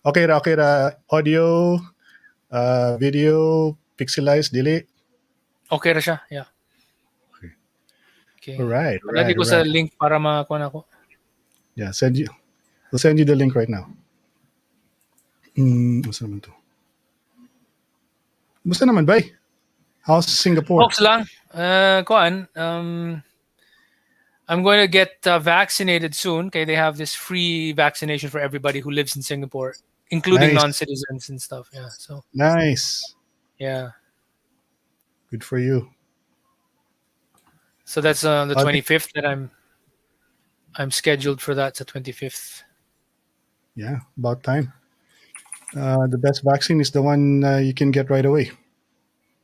Okay ra. Audio, video, pixelized, dili. Okay ra siya. Yeah. Okay. Alright. Lagi ko sa link para makakuha na ako. Yeah, we'll send you the link right now. Basta naman to? Basta naman, bay? How's Singapore? Box lang. Kuan, I'm going to get vaccinated soon. Okay, they have this free vaccination for everybody who lives in Singapore, including non-citizens and stuff. Yeah. So. Nice. Yeah. Good for you. So that's on the 25th that I'm scheduled for that. It's the 25th. Yeah, about time. The best vaccine is the one you can get right away.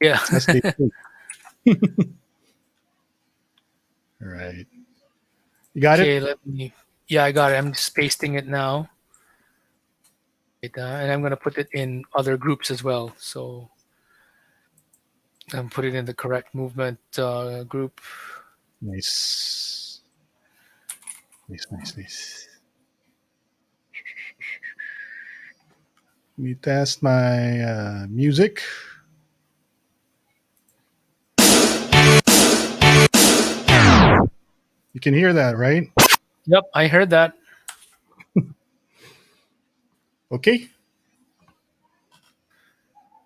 Yeah. That's the All right. You got it? Yeah, I got it. I'm just pasting it now. And I'm going to put it in other groups as well. So I'm putting it in the correct movement group. Nice. Nice. Let me test my music. You can hear that, right? Yep, I heard that. Okay.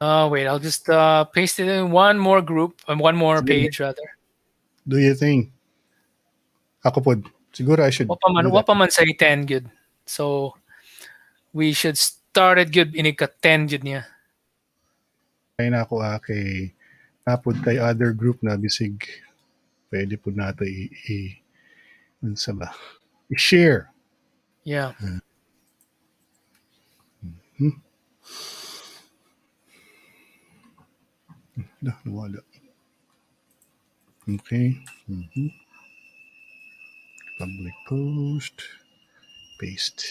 Wait, I'll just paste it in one more group, one more page rather. Do you think? Ako po, siguro I should. Wapa man say 10 good. So we should start it good inika 10 good niya. Kaya na ako kay napod kay other group na bisig pwede po nato i-share. Yeah. Nawala. Okay. Public post. Paste.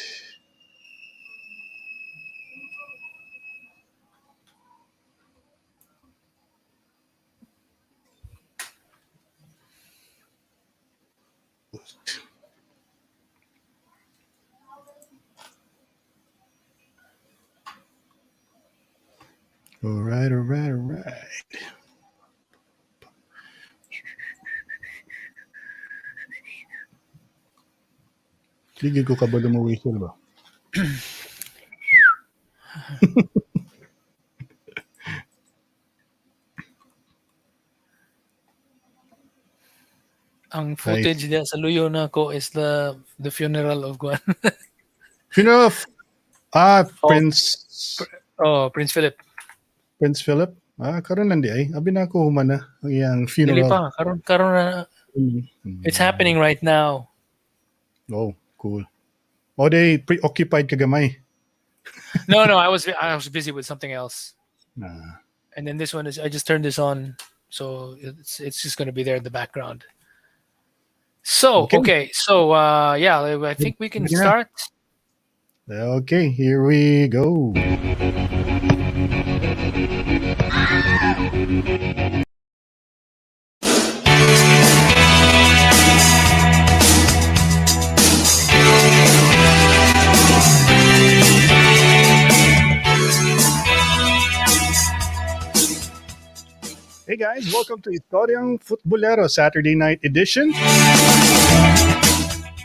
All right. Ligid ko kabalo mo whistle ba? Ang footage niya sa luyo na ko is the funeral of Guan. Funeral of Prince Philip. Prince Philip? Karon nandi ay. Abi na ako humana ang iyang funeral. Dili pa, karon na. It's happening right now. Oh, cool. Oh, they preoccupied kagamay. No, I was busy with something else. And then this one is I just turned this on, so it's just going to be there in the background. So okay. So yeah, I think we can start. Okay, here we go. Hey guys, welcome to Istoryang Futbolero Saturday night edition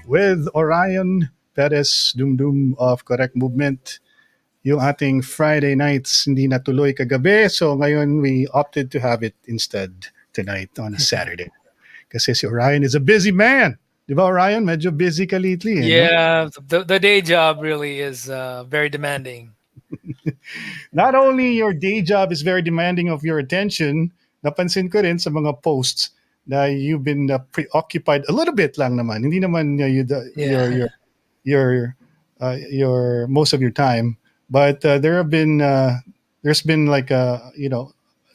with Orion Perez Dumdum of Correct Movement. Yung ating Friday nights hindi natuloy kagabi, so ngayon we opted to have it instead tonight on a Saturday. Kasi si Orion is a busy man. Di ba, Orion? Medyo busy ka lately. Yeah, no? the day job really is very demanding. Not only your day job is very demanding of your attention, napansin ko rin sa mga posts na you've been preoccupied a little bit lang naman. Hindi naman your most of your time, but there's been like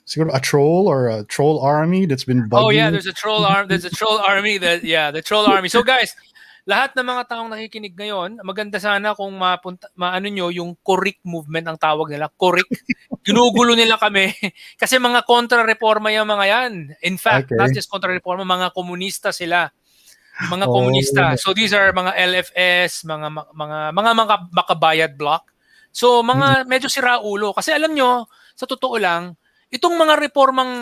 siguro a troll or a troll army that's been bugging. Oh yeah, there's a troll army the troll army. So guys, lahat ng mga taong nakikinig ngayon, maganda sana kung maano nyo yung correct movement ang tawag nila. Correct. Ginugulo nila kami. Kasi mga kontra-reforma yung mga yan. In fact, not just kontra-reforma, mga komunista sila. Mga komunista. So these are mga LFS, mga makabayad block. So mga medyo siraulo. Kasi alam nyo, sa totoo lang, itong mga reformang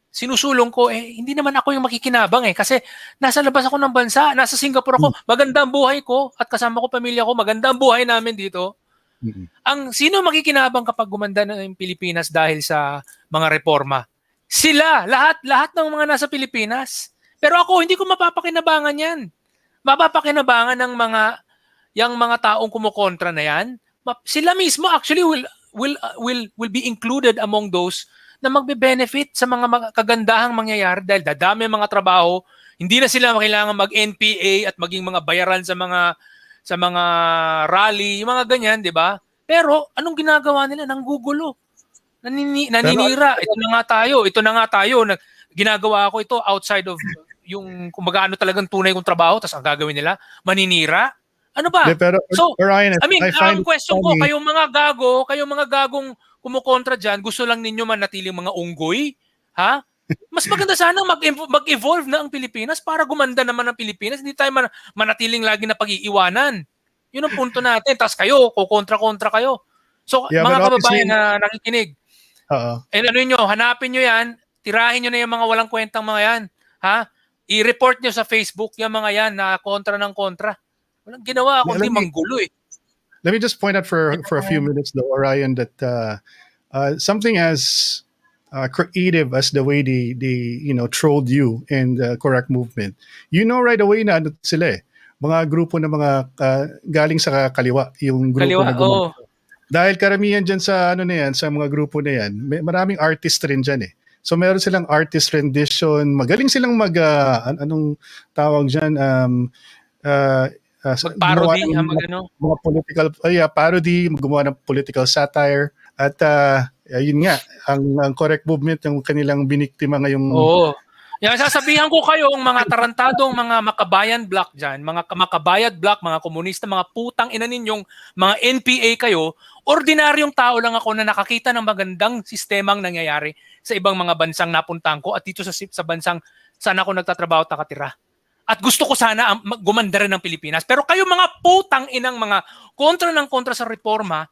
sinusulong ko, hindi naman ako yung makikinabang kasi nasa labas ako ng bansa, nasa Singapore ako, maganda ang buhay ko at kasama ko pamilya ko, maganda ang buhay namin dito. Ang sino makikinabang kapag gumanda na yung Pilipinas dahil sa mga reforma? Sila, lahat ng mga nasa Pilipinas. Pero ako, hindi ko mapapakinabangan yan. Mapapakinabangan ng yung mga taong kumukontra na yan. Sila mismo actually will be included among those na magbe-benefit sa mga kagandahang mangyayari dahil dadami mga trabaho, hindi na sila kailangan mag-NPA at maging mga bayaran sa mga rally, yung mga ganyan, di ba? Pero anong ginagawa nila? Nanggugulo. Naninira. Ito na nga tayo. Ginagawa ko ito outside of yung kung ano talagang tunay kong trabaho, tapos ang gagawin nila, maninira. Ano ba? Pero, So, Ryan, I mean, ang question ko, funny. kayong mga gagong kumukontra dyan, gusto lang ninyo manatiling mga unggoy? Ha? Mas maganda sana mag-evolve na ang Pilipinas para gumanda naman ang Pilipinas. Hindi tayo manatiling lagi na pag-iiwanan. Yun ang punto natin. Tapos kayo, kukontra-kontra kayo. So, mga kababayan na nakikinig, ano nyo, hanapin nyo yan, tirahin nyo na yung mga walang kwentang mga yan. Ha? I-report nyo sa Facebook yung mga yan na kontra ng kontra. Walang ginawa kundi manggulo Let me just point out for a few minutes though, Orion, that something as creative as the way they trolled you in the correct movement. You know right away na ano sila mga grupo na mga galing sa kaliwa, yung grupo na gumawa. Dahil karamihan dyan sa sa mga grupo na yan, maraming artist rin dyan So meron silang artist rendition, magaling silang anong tawag dyan, parody, mga political parody, gumawa ng political satire at yun nga ang correct movement yung kanilang biniktima ngayong. Yan sasabihan ko kayo ang mga tarantadong mga makabayan block diyan, mga makabayad block, mga komunista, mga putang ina ninyong mga NPA kayo. Ordinaryong tao lang ako na nakakita ng magandang sistemang nangyayari sa ibang mga bansang napuntahan ko at dito sa bansang saan ako nagtatrabaho at nakatira. At gusto ko sana gumanda rin ng Pilipinas. Pero kayo mga putang inang mga kontra sa reforma,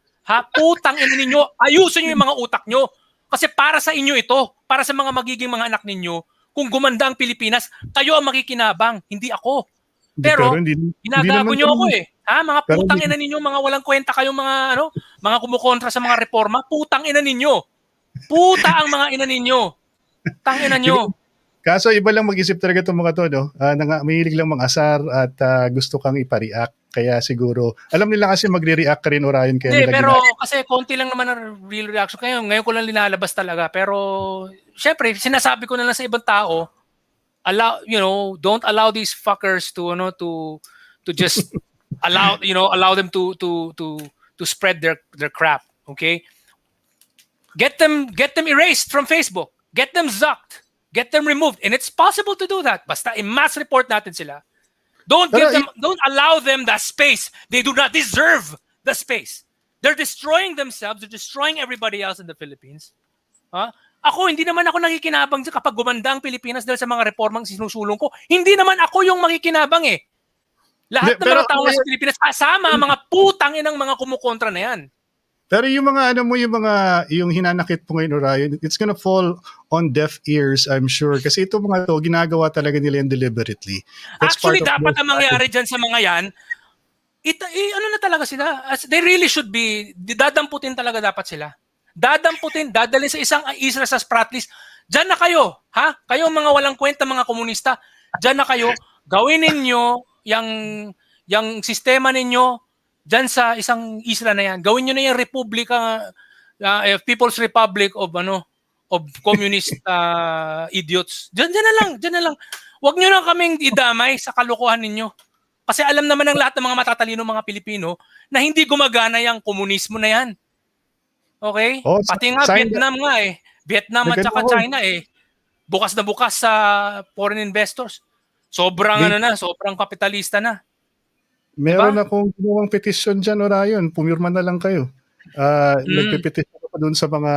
putang ina ninyo, ayusin niyo yung mga utak nyo. Kasi para sa inyo ito, para sa mga magiging mga anak ninyo, kung gumanda ang Pilipinas, kayo ang makikinabang, hindi ako. Pero ginagago nyo ako Mga putang ina ninyo, mga walang kwenta kayong mga kumukontra sa mga reforma, putang ina ninyo. Puta ang mga ina ninyo. Tang ina nyo. Kaso iba lang mag-isip talaga itong mga to, no? Mahilig lang mang-asar at gusto kang ipa-react. Kaya siguro, alam nila kasi magre-react ka rin, Orion. Pero kasi konti lang naman ang real reaction. Ngayon ko lang linalabas talaga. Pero, syempre, sinasabi ko na lang sa ibang tao, don't allow these fuckers to just allow them to spread their crap. Okay? Get them erased from Facebook. Get them zucked. Get them removed. And it's possible to do that. Basta i-mass report natin sila. Don't allow them the space. They do not deserve the space. They're destroying themselves. They're destroying everybody else in the Philippines. Ako, hindi naman ako nakikinabang kapag gumanda ang Pilipinas dahil sa mga reformang sinusulong ko. Hindi naman ako yung makikinabang Lahat ng mga tao sa Pilipinas, kasama mga putang inang mga kumukontra na yan. Pero yung mga yung hinanakit po ngayon, Orion, it's gonna fall on deaf ears, I'm sure. Kasi ito mga to, ginagawa talaga nila yan deliberately. Actually, dapat ang mangyari dyan sa mga yan, ano na talaga sila? They really should be, dadamputin talaga dapat sila. Dadalhin sa isang isla sa sprat list. Dyan na kayo, Kayong mga walang kwenta, mga komunista, dyan na kayo, gawin ninyo yung sistema ninyo, dyan sa isang isla na yan, gawin nyo na yung Republika, People's Republic of communist idiots. Dyan na lang. Huwag nyo na kaming idamay sa kalokohan ninyo. Kasi alam naman ng lahat ng mga matatalino mga Pilipino na hindi gumagana yung komunismo na yan. Okay? Pati nga Vietnam nga Vietnam at saka China bukas na bukas sa foreign investors. Sobrang sobrang kapitalista na. Meron akong ginawang petition dyan, Orion. Pumirma na lang kayo. Nagpe-petition ako dun sa mga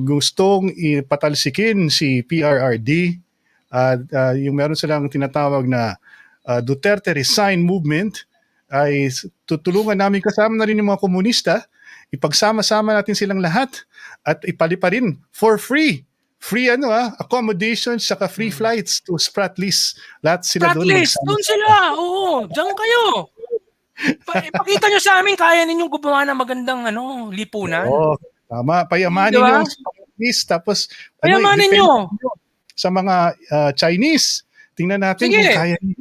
gustong ipatalsikin si PRRD. Yung meron silang tinatawag na Duterte Resign Movement. ay tutulungan namin, kasama na rin yung mga komunista, ipagsama-sama natin silang lahat at ipaliparin for free. Free accommodations saka free flights to Spratlys. Lahat sila doon Pratlist, magsama. doon sila. Oo, diyan kayo. Ipakita nyo sa amin, kaya ninyong gumawa ng magandang lipunan. Oo, tama. Di Payamanin ba? yung Spratlys, tapos Payamanin depende nyo. sa mga Chinese. Tingnan natin kung Sige. kaya nyo.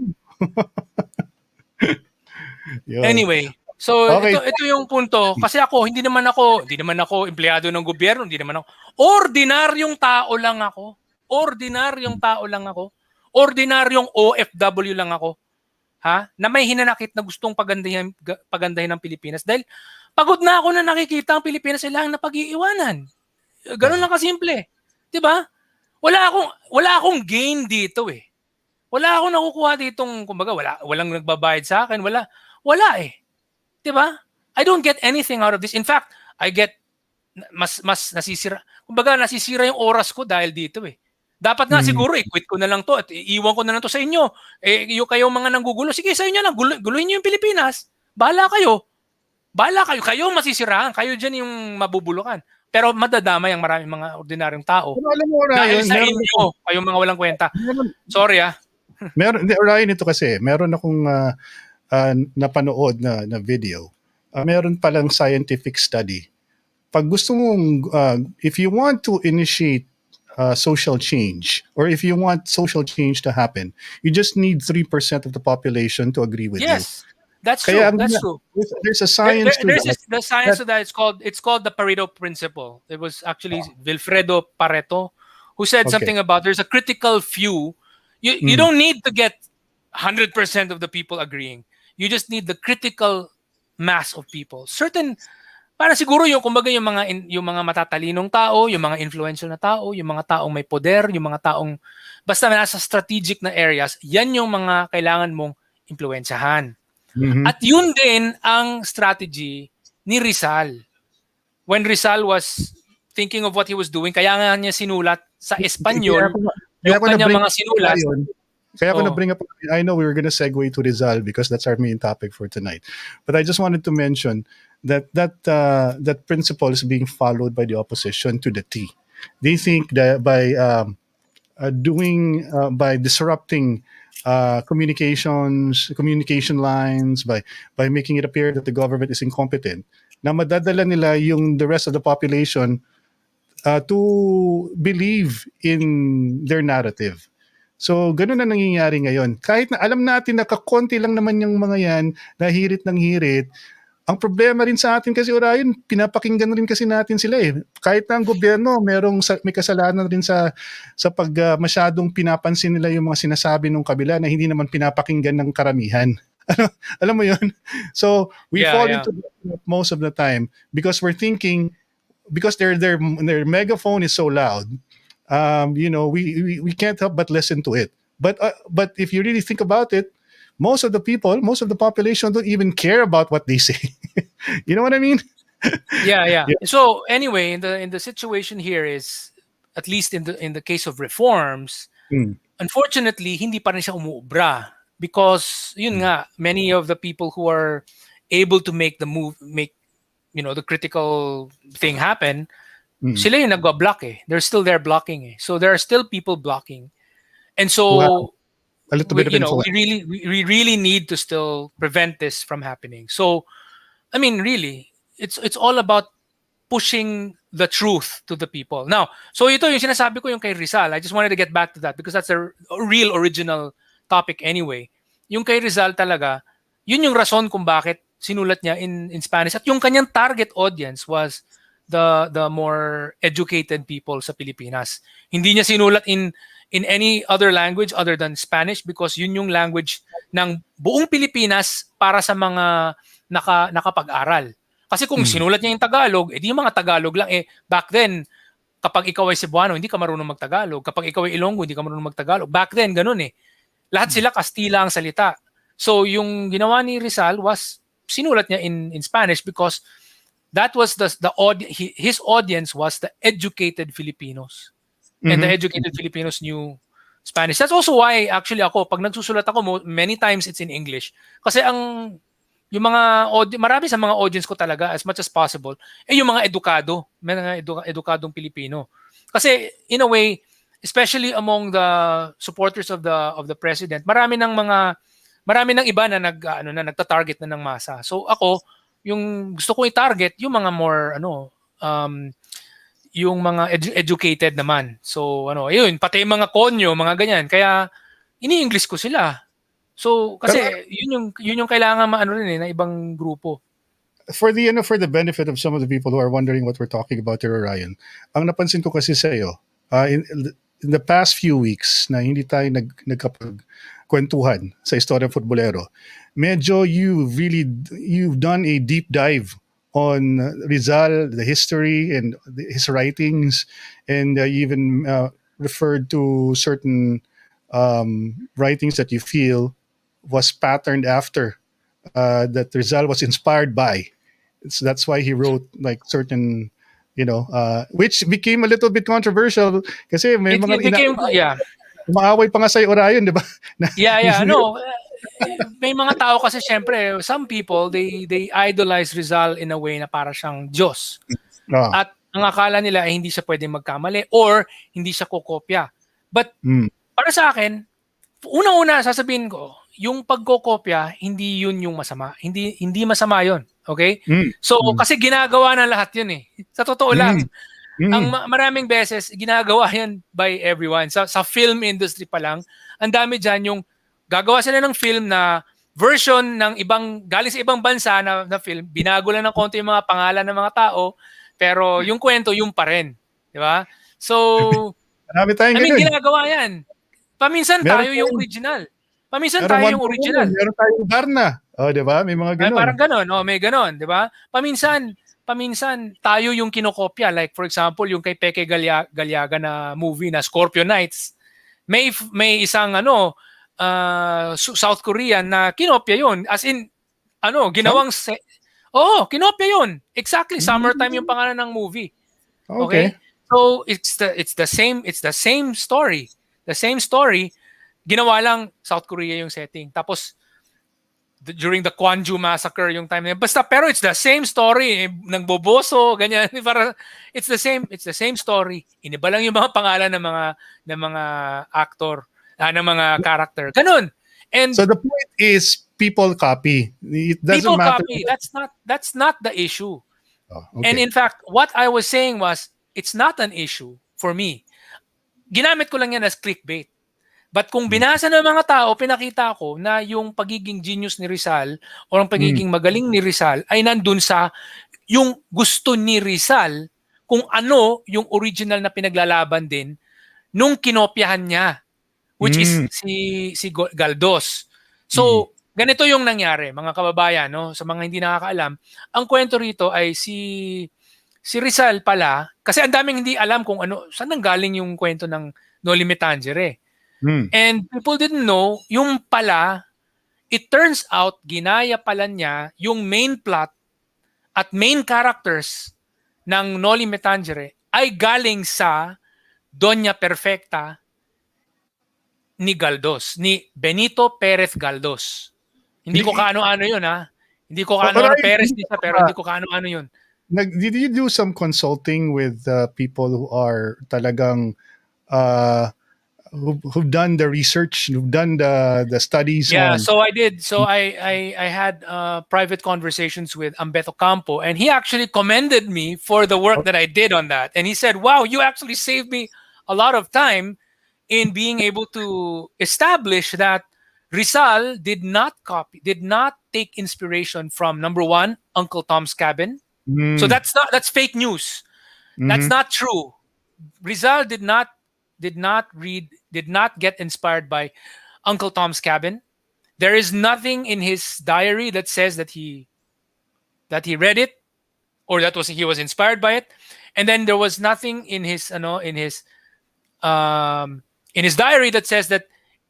Yun. Anyway, so Okay. ito yung punto kasi ako hindi naman ako empleyado ng gobyerno, hindi naman ako ordinaryong tao lang ako. Ordinaryong tao lang ako. Ordinaryong OFW lang ako. Ha? Na may hinanakit na gustong pagandahin ng Pilipinas dahil pagod na ako na nakikita ang Pilipinas sila ang napag-iiwanan. Ganun lang kasimple. 'Di ba? Wala akong gain dito eh. Wala akong nakukuha ditong, kumbaga, walang nagbabayad sa akin, wala eh. 'Di ba? I don't get anything out of this. In fact, I get mas nasisira. Kumbaga, nasisira yung oras ko dahil dito eh. Dapat nga siguro i-quit ko na lang to at iiwan ko na lang to sa inyo. Yung kayo mga nanggugulo, sige sa inyo lang, guluhin niyo yung Pilipinas. Bahala kayo. Kayo masisiraan. Kayo dyan yung mabubulukan. Pero madadamay ang maraming mga ordinaryong tao. Pero alam mo, Dahil Ryan, sa inyo, kayong mga walang kwenta. Sorry Ryan, ito kasi, meron akong napanood na video. Meron palang scientific study. Pag gusto mong, if you want to initiate social change, or if you want social change to happen, you just need 3% of the population to agree with you. Yes, that's Kaya true. That's true. There's a science to that. The science to that. It's called the Pareto principle. It was actually Vilfredo Pareto who said something about there's a critical few. You don't need to get 100% of the people agreeing. You just need the critical mass of people. Para siguro yung kumbaga yung mga matatalinong tao, yung mga influential na tao, yung mga taong may poder, yung mga taong basta nasa strategic na areas, yan yung mga kailangan mong impluwensyahan. At yun din ang strategy ni Rizal. When Rizal was thinking of what he was doing, kaya nga niya sinulat sa Espanyol yung kanyang mga sinulat. Kaya ako na-bring up, I know we were gonna segue to Rizal because that's our main topic for tonight. But I just wanted to mention that principle is being followed by the opposition to the T. They think that by disrupting communication lines, by making it appear that the government is incompetent, na madadala nila the rest of the population to believe in their narrative. So, ganun na nangyayari ngayon. Kahit na alam natin na kakonti lang naman yung mga yan, na hirit ng hirit, ang problema rin sa atin kasi, Orion, pinapakinggan rin kasi natin sila eh. Kahit na ang gobyerno, may kasalanan rin sa pag masyadong pinapansin nila yung mga sinasabi ng kabila na hindi naman pinapakinggan ng karamihan. Alam mo yun? So, we fall into that most of the time because we're thinking, because their megaphone is so loud, we can't help but listen to it. But if you really think about it, most of the population don't even care about what they say. You know what I mean? Yeah. So anyway, in the situation here is, at least in the case of reforms, unfortunately hindi pa rin siya umuubra because yun nga, many of the people who are able to make the critical thing happen, sila yung nagwa-block eh. They're still there blocking eh. So there are still people blocking. And so a little bit of influence. we really need to still prevent this from happening. So I mean, really, it's all about pushing the truth to the people. Now, so ito yung sinasabi ko yung kay Rizal. I just wanted to get back to that because that's a real original topic anyway. Yung kay Rizal talaga, yun yung rason kung bakit sinulat niya in Spanish. At yung kanyang target audience was the more educated people sa Pilipinas. Hindi niya sinulat in any other language other than Spanish because yun yung language ng buong Pilipinas para sa mga nakapag-aral. Kasi kung sinulat niya yung Tagalog, edi yung mga Tagalog lang. Back then, kapag ikaw ay Cebuano, hindi ka marunong mag-Tagalog. Kapag ikaw ay Ilonggo, hindi ka marunong mag-Tagalog. Back then, ganun eh. Lahat sila Kastila ang salita. So, yung ginawa ni Rizal was, sinulat niya in Spanish because that was his audience was the educated Filipinos. And the educated Filipinos knew Spanish. That's also why, actually ako, pag nagsusulat ako, many times it's in English. Kasi ang yung mga marami sa mga audience ko talaga as much as possible yung mga edukadong Pilipino. Kasi in a way, especially among the supporters of the president, marami ng iba na nagta-target na ng masa. So ako, yung gusto ko i-target yung mga more yung mga educated naman. So yun, pati yung mga konyo, mga ganyan. Kaya ini-English ko sila. So kasi yun yung kailangan maano rin na ibang grupo. For the benefit of some of the people who are wondering what we're talking about here, Ryan, ang napansin ko kasi sa iyo, in the past few weeks na hindi tayo nagkapagkwentuhan sa Istoryang Futbolero, medyo you've done a deep dive on Rizal, the history and his writings, and you even referred to certain writings that you feel was patterned after, that Rizal was inspired by. So that's why he wrote like certain, which became a little bit controversial kasi may It mga became, yeah. umaaway pa nga sa Orion, di ba? Yeah. No, may mga tao kasi syempre, some people, they idolize Rizal in a way na para siyang Diyos. Ah. At ang akala nila ay hindi siya pwedeng magkamali or hindi siya kokopya. But para sa akin, una-una sasabihin ko, yung pagkokopya, hindi yun yung masama. Hindi masama yun. Okay? So, kasi ginagawa na lahat yun eh. Sa totoo lang. Ang maraming beses, ginagawa yan by everyone. Sa film industry pa lang, ang dami dyan yung gagawa sila ng film na version ng galing sa ibang bansa na film, binago lang ng konti yung mga pangalan ng mga tao, pero yung kwento, yung pa rin. Di ba? So, Marami tayong ganun. ginagawa yan. Paminsan tayo yung original. Paminsan tayo yung original. Meron tayong Darna. Di ba? May mga ganun. Parang ganun. May ganun. Di ba? Paminsan tayo yung kinokopya. Like for example, yung kay Peke Galiaga na movie na Scorpio Nights. May isang South Korean na kinopya yun. As in, ginawang... kinopya yun. Exactly. Summertime yung pangalan ng movie. Okay? So, it's the same story. The same story, ginawa lang South Korea yung setting. Tapos, during the Gwangju Massacre yung time na yun. Basta, pero it's the same story. Nang boboso, ganyan. It's the same story. Iniba lang yung mga pangalan ng mga actor, ng mga character. Ganun. And so the point is, people copy. It doesn't matter. Copy. That's not the issue. Okay. And in fact, what I was saying was, it's not an issue for me. Ginamit ko lang yan as clickbait. But kung binasa ng mga tao, pinakita ko na yung pagiging genius ni Rizal o ang pagiging magaling ni Rizal ay nandun sa yung gusto ni Rizal kung ano yung original na pinaglalaban din nung kinopyahan niya, which is si Galdos. So, ganito yung nangyari, mga kababayan, no? Sa mga hindi nakakaalam, ang kwento rito ay si Rizal pala, kasi ang daming hindi alam kung saan nanggaling yung kwento ng Noli Me Tangere. And people didn't know, yung pala, it turns out, ginaya pala niya yung main plot at main characters ng Noli Me Tangere ay galing sa Doña Perfecta ni Galdos, ni Benito Perez Galdos. Hindi ko kaano-ano yun, ha? Hindi ko kaano-ano, Perez din siya, pero hindi ko kaano-ano yun. Did you do some consulting with people who are talagang who've done the research, who've done the studies? Yeah, so I did. So I had private conversations with Ambeto Campo, and he actually commended me for the work that I did on that. And he said, "Wow, you actually saved me a lot of time in being able to establish that Rizal did not take inspiration from, number one, Uncle Tom's Cabin." So that's fake news. That's not true. Rizal did not get inspired by Uncle Tom's Cabin. There is nothing in his diary that says that he read it or he was inspired by it. And then there was nothing in his diary that says that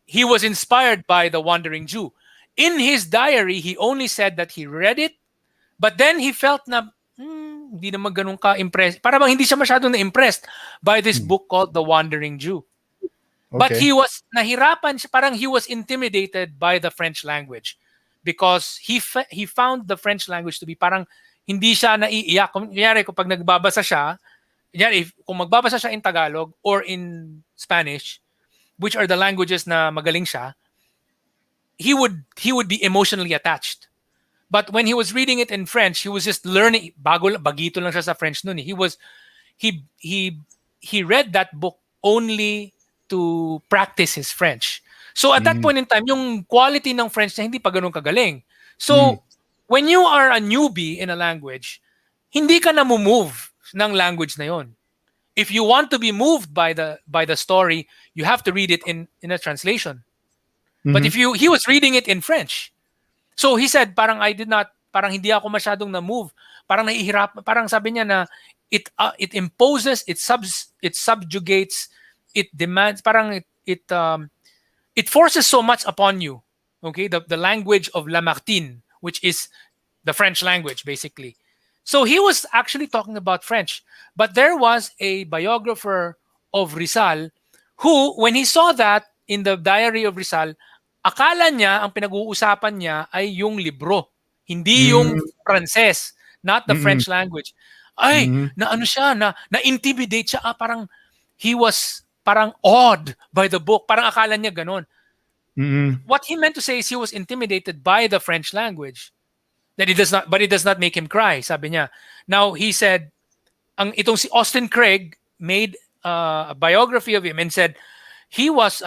he was inspired by The Wandering Jew. In his diary, he only said that he read it, but then he felt na hindi naman ganun ka-impressed. Parang hindi siya masyadong na-impressed by this book called The Wandering Jew. Okay. But he was nahirapan siya, parang he was intimidated by the French language. because he found the French language to be parang hindi siya naiiyak. Kunyari, kapag nagbabasa siya, kunyari, kung magbabasa siya in Tagalog or in Spanish, which are the languages na magaling siya, he would be emotionally attached. But when he was reading it in French, he was just learning. Bagito lang siya sa French noon. He he read that book only to practice his French. So at that Mm. point in time, yung quality ng French niya hindi pa ganun kagaling. Mm. So when you are a newbie in a language, hindi ka na move ng language na yon. If you want to be moved by the story, you have to read it in a translation. But Mhm. if he was reading it in French. So he said, parang I did not, parang hindi ako masyadong na-move. Parang nahihirap, parang sabi niya na it imposes, it subjugates, it demands, parang it forces so much upon you. Okay, the language of Lamartine, which is the French language, basically. So he was actually talking about French, but there was a biographer of Rizal who, when he saw that in the diary of Rizal, akala niya ang pinag-uusapan niya ay yung libro, hindi yung Mm. Frances, not the Mm. French language. Ay, Mm. na ano siya, na-intimidate siya, parang he was parang awed by the book. Parang akala niya ganon. Mm. What he meant to say is he was intimidated by the French language. That it does not, but it does not make him cry, sabi niya. Now, he said, itong si Austin Craig made a biography of him and said, he was,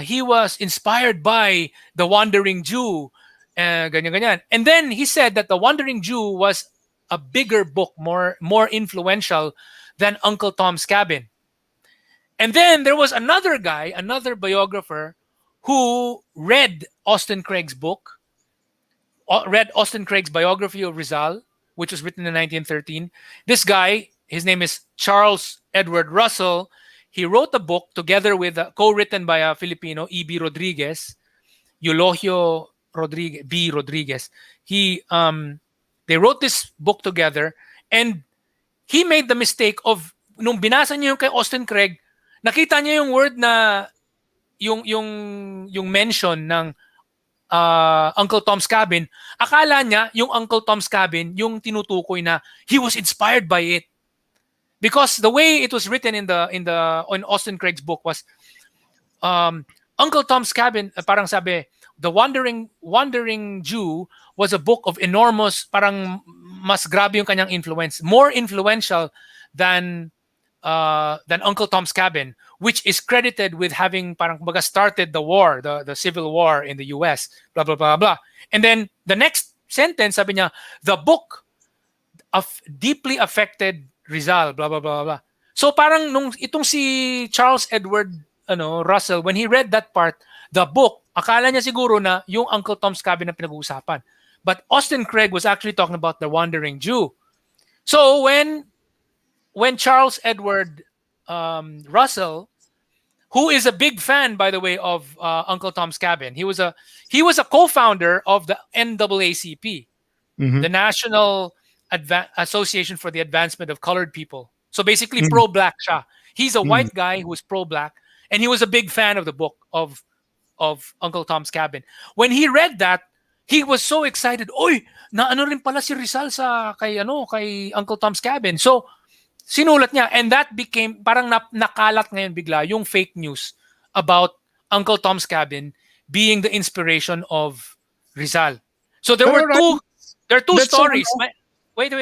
he was inspired by The Wandering Jew, ganyan, ganyan. And then he said that The Wandering Jew was a bigger book, more influential than Uncle Tom's Cabin. And then there was another guy, another biographer, who read Austin Craig's book, read Austin Craig's biography of Rizal, which was written in 1913. This guy, his name is Charles Edward Russell. He wrote a book together with, co-written by a Filipino, E.B. Rodriguez, Eulogio Rodriguez, B. Rodriguez. They wrote this book together, and he made the mistake of, nung binasa niya yung kay Austin Craig, nakita niya yung word na, yung mention ng Uncle Tom's Cabin, akala niya yung Uncle Tom's Cabin yung tinutukoy na he was inspired by it. Because the way it was written in Austin Craig's book was, Uncle Tom's Cabin, parang sabi, The Wandering Jew was a book of enormous, parang mas grabe yung kanyang influence, more influential than Uncle Tom's Cabin, which is credited with having parang kumbaga started the war, the civil war in the US, blah blah blah blah. And then the next sentence, sabi niya, the book deeply affected Rizal, blah blah blah blah. So parang nung itong si Charles Edward Russell, when he read that part, the book, akala niya siguro na yung Uncle Tom's Cabin na pinag-uusapan. But Austin Craig was actually talking about the Wandering Jew. So when Charles Edward Russell, who is a big fan, by the way, of Uncle Tom's Cabin, he was a co-founder of the NAACP, the National Association for the Advancement of Colored People. So basically, Mm. pro-black siya. He's a Mm. white guy who was pro-black, and he was a big fan of the book of Uncle Tom's Cabin. When he read that, he was so excited. Oy, na ano rin pala si Rizal sa kay Uncle Tom's Cabin. So sinulat niya, and that became parang nakalat ngayon bigla yung fake news about Uncle Tom's Cabin being the inspiration of Rizal. So there Pero are two that's so stories. Wait.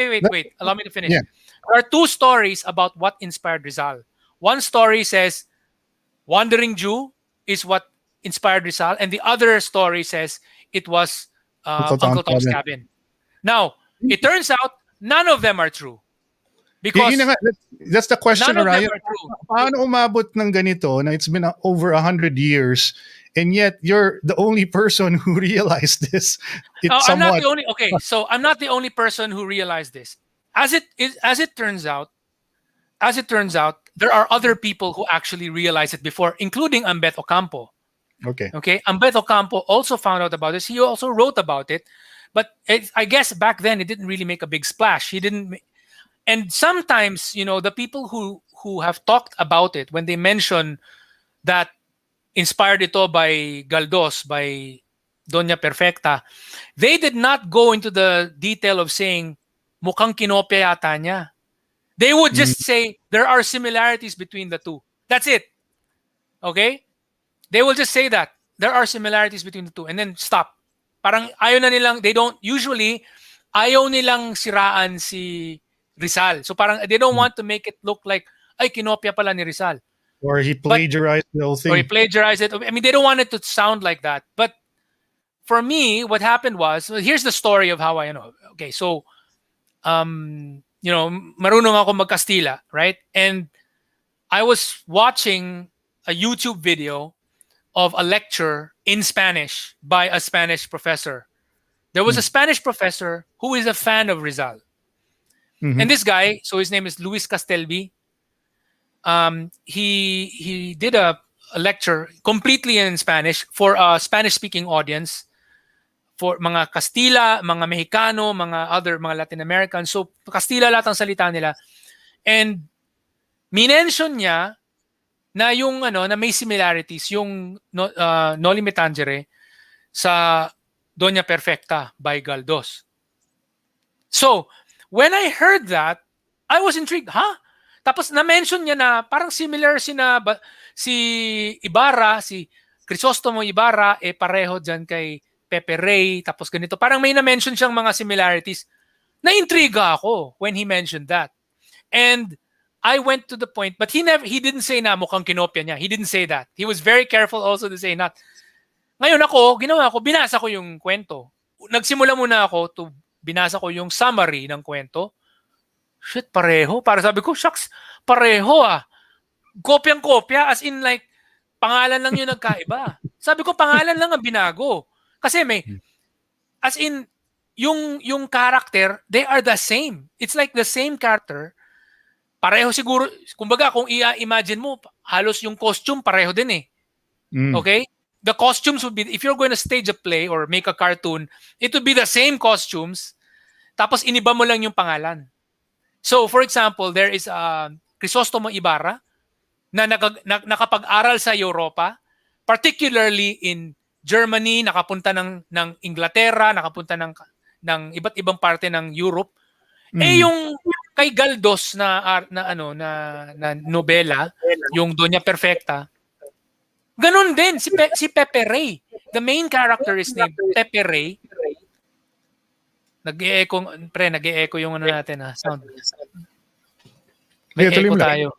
Allow me to finish. Yeah. There are two stories about what inspired Rizal. One story says Wandering Jew is what inspired Rizal, and the other story says it was Uncle Tom's Cabin. Now, it turns out none of them are true. Because that's the question, none of them Ryan. are true. Paano umabot ng ganito na it's been over 100 years and yet you're the only person who realized this? I'm not the only. Okay, so I'm not the only person who realized this. As it turns out, there are other people who actually realized it before, including Ambet Ocampo. Okay. Ambet Ocampo also found out about this. He also wrote about it, but I guess back then it didn't really make a big splash. He didn't. And sometimes, the people who have talked about it, when they mention that inspired ito by Galdos, by Doña Perfecta, they did not go into the detail of saying, mukhang kinopya yata niya. They would just say, there are similarities between the two. That's it. Okay? They will just say that. There are similarities between the two. And then stop. Parang ayaw na nilang, they don't, usually, ayaw nilang siraan si Rizal. So parang they don't want to make it look like, ay, kinopya pala ni Rizal. Or he plagiarized the whole thing. Or he plagiarized it. I mean, they don't want it to sound like that. But for me, what happened was, here's the story of how I know. Okay, so, marunong ako mag-Kastila, right? And I was watching a YouTube video of a lecture in Spanish by a Spanish professor. There was a Spanish professor who is a fan of Rizal. And this guy, so his name is Luis Castelvi. He did a lecture completely in Spanish for a Spanish-speaking audience, for mga Kastila, mga Mexicano, mga Latin Americans. So Kastila lahat ang salita nila. And minention niya na yung na may similarities yung Noli Me Tangere sa Doña Perfecta by Galdós. So, when I heard that, I was intrigued. Tapos na-mention niya na parang similar si Ibarra, si Crisostomo Ibarra, pareho dyan kay Pepe Rey, tapos ganito. Parang may na-mention siyang mga similarities. Na-intriga ako when he mentioned that. And I went to the point, but he didn't say na mukhang kinopya niya. He didn't say that. He was very careful also to say not. Ngayon binasa ko yung kwento. Nagsimula muna ako binasa ko yung summary ng kwento. Shit, pareho. Para sabi ko, shucks, pareho ah. Kopyang-kopya, as in like, pangalan lang yung nagkaiba. Sabi ko, pangalan lang ang binago. Kasi as in, yung character, they are the same. It's like the same character. Pareho siguro, kumbaga kung i-imagine mo, halos yung costume pareho din eh. Okay? The costumes would be, if you're going to stage a play or make a cartoon, it would be the same costumes, tapos iniba mo lang yung pangalan. So, for example, there is Crisostomo Ibarra na nakapag-aral sa Europa, particularly in Germany, nakapunta ng Inglaterra, nakapunta ng iba't ibang parte ng Europe. Yung kay Galdós na nobela, yung Doña Perfecta, ganun din si Pepe Rey. The main character is named Pepe Rey. Nag-e-echo yung natin sound. May echo tayo.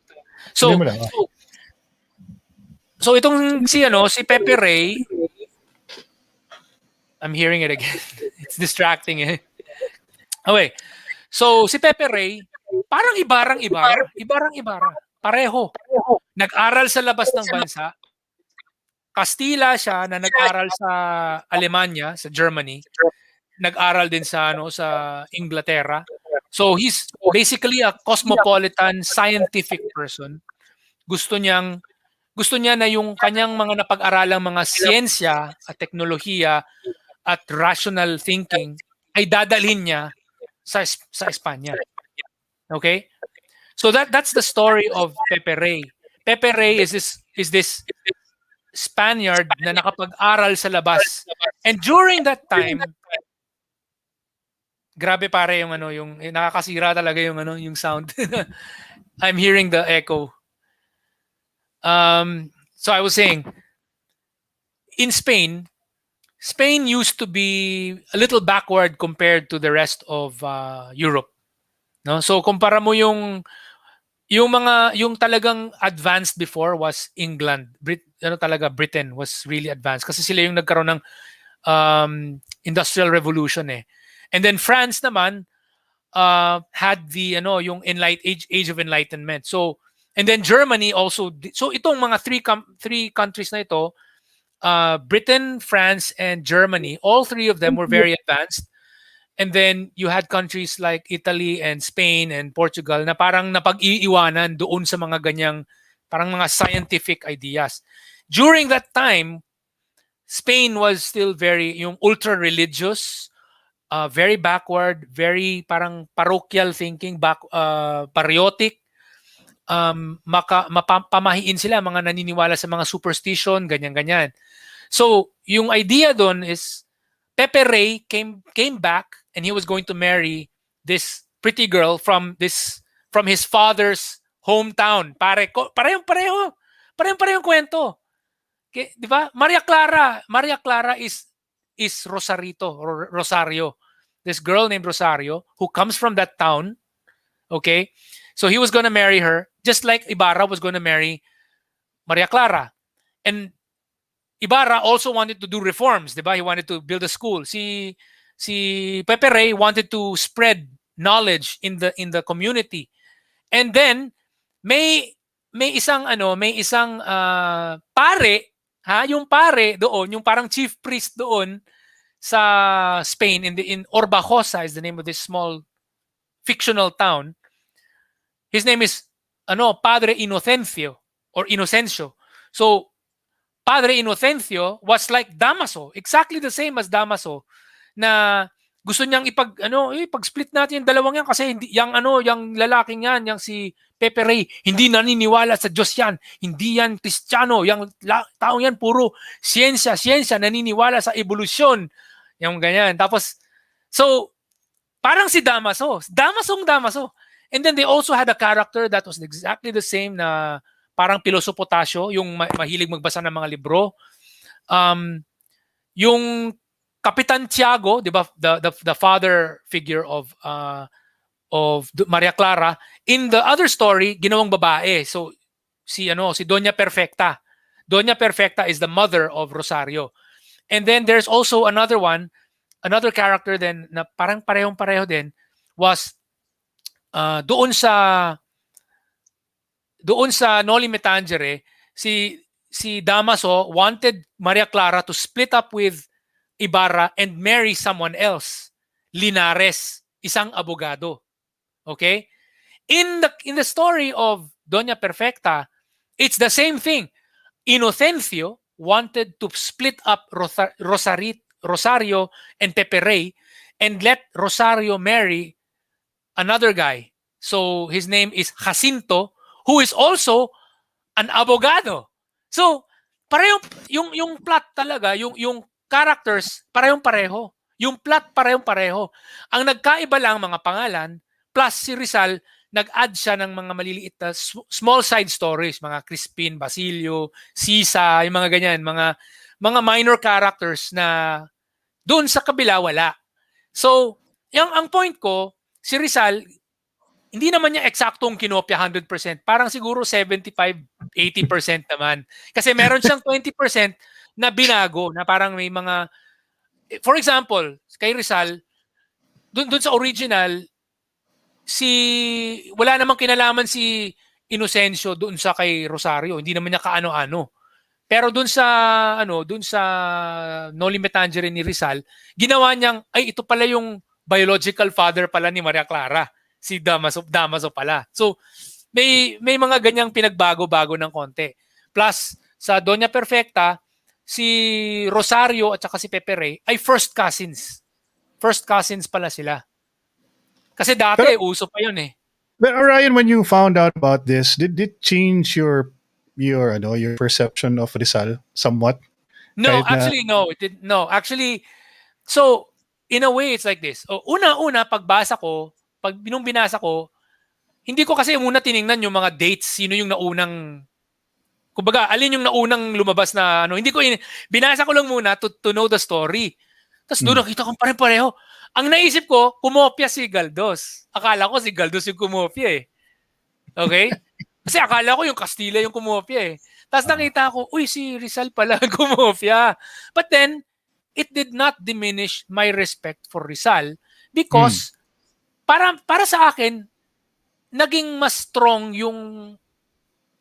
So itong si Pepe Rey, I'm hearing it again. It's distracting eh. Okay. So, si Pepe Rey, parang Ibarang-Ibarra. Pareho. Nag-aral sa labas ng bansa. Kastila siya na nag-aral sa Alemanya, sa Germany. Nag-aral din sa Inglaterra. So, he's basically a cosmopolitan, scientific person. Gusto niya na yung kanyang mga napag-aralang mga siyensya at teknolohiya at rational thinking ay dadalhin niya sa Espanya. Okay? So that's the story of Pepe Rey. Pepe Rey is this Spaniard na nakapag-aral sa labas. And during that time, grabe pare yung nakakasira talaga yung sound. I'm hearing the echo. So I was saying, in Spain used to be a little backward compared to the rest of Europe. No? So kumpara mo yung talagang advanced before was England. Britain was really advanced kasi sila yung nagkaroon ng Industrial Revolution eh. And then France naman had the yung age of enlightenment. So and then Germany also. So itong mga three countries na ito, Britain, France, and Germany, all three of them were very advanced. And then you had countries like Italy and Spain and Portugal na parang napag-iiwanan doon sa mga ganyang parang mga scientific ideas. During that time, Spain was still very yung ultra-religious, very backward, very parang parochial thinking, patriotic. Pamahiin sila, mga naniniwala sa mga superstition, ganyan-ganyan. So, yung idea doon is Pepe Ray came back and he was going to marry this pretty girl from his father's hometown. Parehong kwento. Okay, 'di ba? Maria Clara is Rosario. This girl named Rosario who comes from that town, okay? So he was going to marry her just like Ibarra was going to marry Maria Clara. And Ibarra also wanted to do reforms, 'di ba? He wanted to build a school. Si Pepe Ray wanted to spread knowledge in the community. And then may isang pare, yung pare doon, yung parang chief priest doon sa Spain in Orbajosa is the name of this small fictional town. His name is Padre Inocencio or Inocencio. So Padre Inocencio was like Damaso, exactly the same as Damaso, na gusto niyang ipag-split natin yung dalawang yan kasi hindi yung lalaking yan, yung si Pepe Ray, hindi naniniwala sa Diyos yan, hindi yan Kristiyano, yung taong yan puro siyensya, naniniwala sa evolusyon, yung ganyan. Tapos, so, parang si Damaso. And then they also had a character that was exactly the same na parang pilosopotasyo, yung mahilig magbasa ng mga libro. Yung Kapitan Tiago, 'di ba, the father figure of Maria Clara, in the other story ginawang babae. So si Doña Perfecta. Doña Perfecta is the mother of Rosario. And then there's also another character then na parang parehong-pareho din was doon sa Noli Me Tangere, si Damaso wanted Maria Clara to split up with Ibarra and marry someone else. Linares, isang abogado. Okay? In the story of Doña Perfecta, it's the same thing. Inocencio wanted to split up Rosario and Pepe Ray and let Rosario marry another guy. So his name is Jacinto, who is also an abogado. So parehong yung plot talaga, yung characters parehong-pareho. Yung plot parehong-pareho. Ang nagkaiba lang mga pangalan, plus si Rizal nag-add siya ng mga maliliit na small side stories, mga Crispin, Basilio, Sisa, yung mga ganyan, mga minor characters na doon sa kabila wala. So, ang point ko, si Rizal, hindi naman niya eksaktong kinopya 100%. Parang siguro 75-80% naman. Kasi meron siyang 20% na binago, na parang may mga, for example, kay Rizal, doon sa original, wala namang kinalaman si Inocencio doon sa kay Rosario. Hindi naman niya kaano-ano. Pero doon sa Noli Me Tangere ni Rizal, ginawa niyang ito pala yung biological father pala ni Maria Clara, si Damaso pala. So may mga ganyang pinagbago-bago ng konti. Plus sa Doña Perfecta, si Rosario at saka si Pepe Ray ay first cousins. First cousins pala sila. Kasi dati uso pa 'yun eh. But Orion, when you found out about this, did it change your perception of Rizal somewhat? No, actually no, it did no. Actually, so in a way it's like this. Una pagbasa ko, nung binasa ko, hindi ko kasi muna tiningnan yung mga dates, sino yung naunang, kumbaga, alin yung naunang lumabas na hindi ko binasa ko lang muna to know the story. Tapos doon nakita ko pareho. Ang naisip ko, kumopya si Galdos. Akala ko si Galdos yung kumopya eh. Okay? Kasi akala ko yung Kastila yung kumopya eh. Tapos nakita ko, si Rizal pala ang kumopya. But then, it did not diminish my respect for Rizal because para sa akin, naging mas strong yung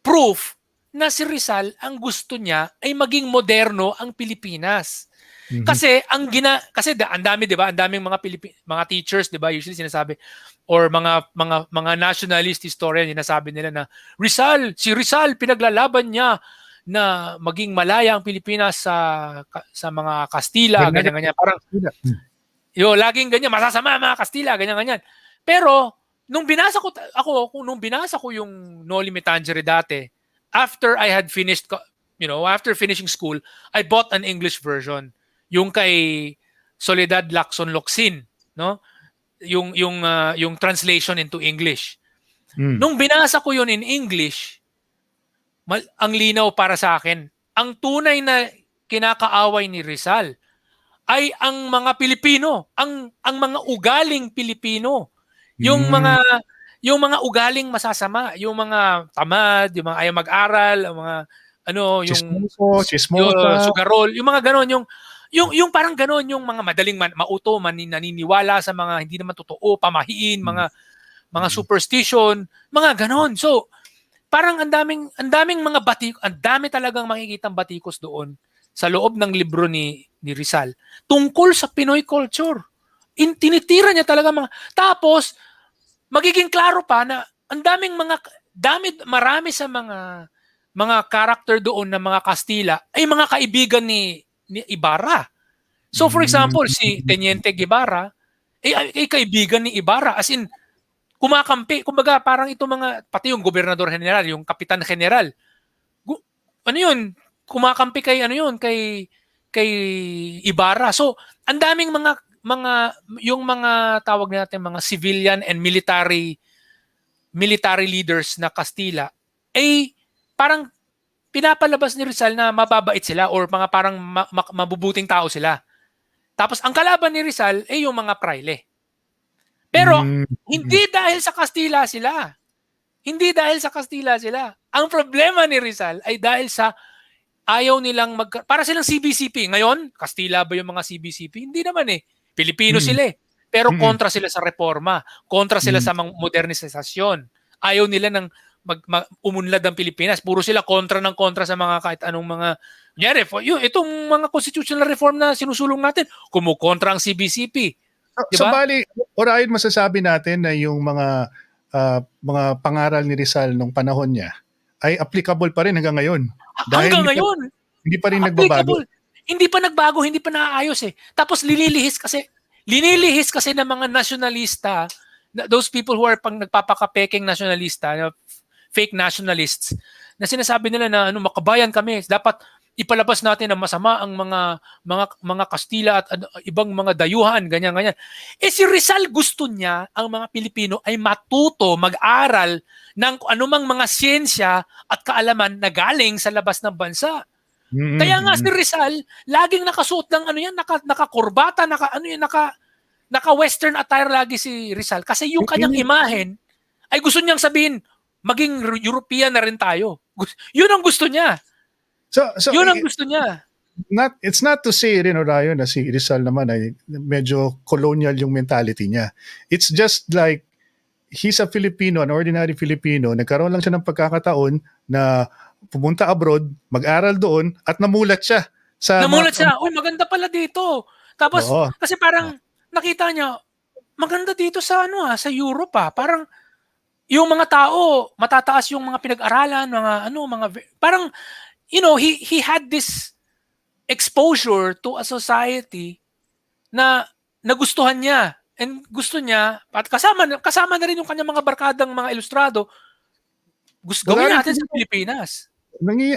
proof na si Rizal ang gusto niya ay maging moderno ang Pilipinas. Kasi kasi ang dami, 'di ba? Ang daming mga teachers, 'di ba? Usually sinasabi or mga nationalist historian sinasabi nila na si Rizal pinaglaban niya na maging malaya ang Pilipinas sa mga Kastila, ganyan. Parang laging ganyan, masasama mga Kastila, ganyan. Pero nung binasa ko yung Noli Me Tangere dati, after I had finished after finishing school, I bought an English version. Yung kay Soledad Lacson Locsin, no? Yung translation into English. Mm. Nung binasa ko yun in English, ang linaw para sa akin. Ang tunay na kinakaaway ni Rizal ay ang mga Pilipino, ang mga ugaling Pilipino. Yung Mm. mga yung mga ugaling masasama, yung mga tamad, yung mga ayaw mag-aral, yung mga yung Chismoso, chismosa. sugarol, yung mga ganon, yung parang ganon, yung mga madaling mauto, naniniwala sa mga hindi naman totoo, pamahiin, mga superstition, mga ganon. So, parang ang daming mga ang dami talagang makikitang batikos doon sa loob ng libro ni Rizal tungkol sa Pinoy culture. Tinitira niya talaga tapos magiging klaro pa na ang daming marami sa mga character doon na mga Kastila ay mga kaibigan ni Ibarra. So for example, si Teniente Guevara ay kaibigan ni Ibarra, as in kumakampi. Kumbaga parang pati yung gobernador general, yung kapitan general, kumakampi kay Ibarra. So ang daming yung mga tawag natin mga civilian and military leaders na Kastila ay parang pinapalabas ni Rizal na mababait sila or mga parang mabubuting tao sila. Tapos ang kalaban ni Rizal ay yung mga praile. Pero hindi dahil sa Kastila sila. Hindi dahil sa Kastila sila. Ang problema ni Rizal ay dahil sa ayaw nilang para silang CBCP. Ngayon, Kastila ba yung mga CBCP? Hindi naman eh. Pilipino sila eh. Pero kontra sila sa reforma. Kontra sila sa modernisasyon. Ayaw nila ng umunlad ang Pilipinas. Puro sila kontra sa mga kahit anong mga itong mga constitutional reform na sinusulong natin, kumukontra ang CBCP. Diba? So bali, Orion, masasabi natin na yung mga pangaral ni Rizal nung panahon niya ay applicable pa rin hanggang ngayon. Hanggang ngayon. Hindi pa rin nagbabago. Hindi pa nagbago, hindi pa naaayos eh. Tapos linilihis kasi ng mga nationalista, those people who are nagpapakapeking nationalista, fake nationalists, na sinasabi nila na makabayan kami, dapat ipalabas natin na masama ang mga Kastila at ibang mga dayuhan, ganyan. Si Rizal gusto niya ang mga Pilipino ay matuto, mag-aral ng anumang mga siyensya at kaalaman na galing sa labas ng bansa. Kaya nga si Rizal, laging nakasuot ng nakakurbata, naka-western attire lagi si Rizal kasi yung kanyang imahen ay gusto niyang sabihin, maging European na rin tayo. Yun ang gusto niya. So yun ang gusto niya. It's not to say rin, Ryan, na si Rizal naman ay medyo colonial yung mentality niya. It's just like he's a Filipino, an ordinary Filipino. Nagkaroon lang siya ng pagkakataon na pumunta abroad, mag-aral doon, at namulat siya. Uy, maganda pala dito. Tapos, kasi parang nakita niya, maganda dito sa sa Europe Parang yung mga tao, matataas yung mga pinag-aralan, parang he had this exposure to a society na nagustuhan niya. And gusto niya, at kasama na rin yung kanyang mga barkadang mga ilustrado, gawin natin sa Pilipinas.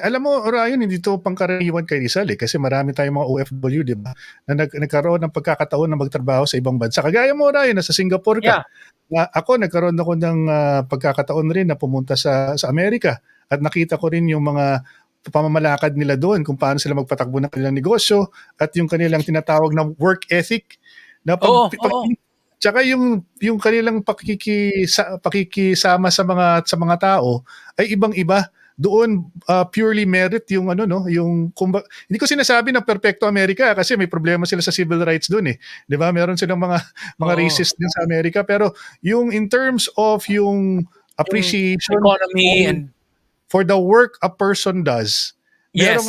Alam mo, Orion, hindi to pangkaraniwan kay Rizal kasi marami tayong mga OFW, di ba, na nagkaroon ng pagkakataon na magtrabaho sa ibang bansa. Kagaya mo, Orion, nasa Singapore ka. Ako, nagkaroon ako ng pagkakataon rin na pumunta sa Amerika at nakita ko rin yung mga pamamalakad nila doon, kung paano sila magpatakbo ng kanilang negosyo at yung kanilang tinatawag na work ethic. Na tsaka yung kanilang pakikisama sa mga tao ay ibang-iba. Doon purely merit yung yung hindi ko sinasabi na perfecto Amerika kasi may problema sila sa civil rights doon eh. 'Di ba? Meron silang mga racist din sa Amerika, pero yung in terms of yung appreciation economy and for the work a person does. Yes.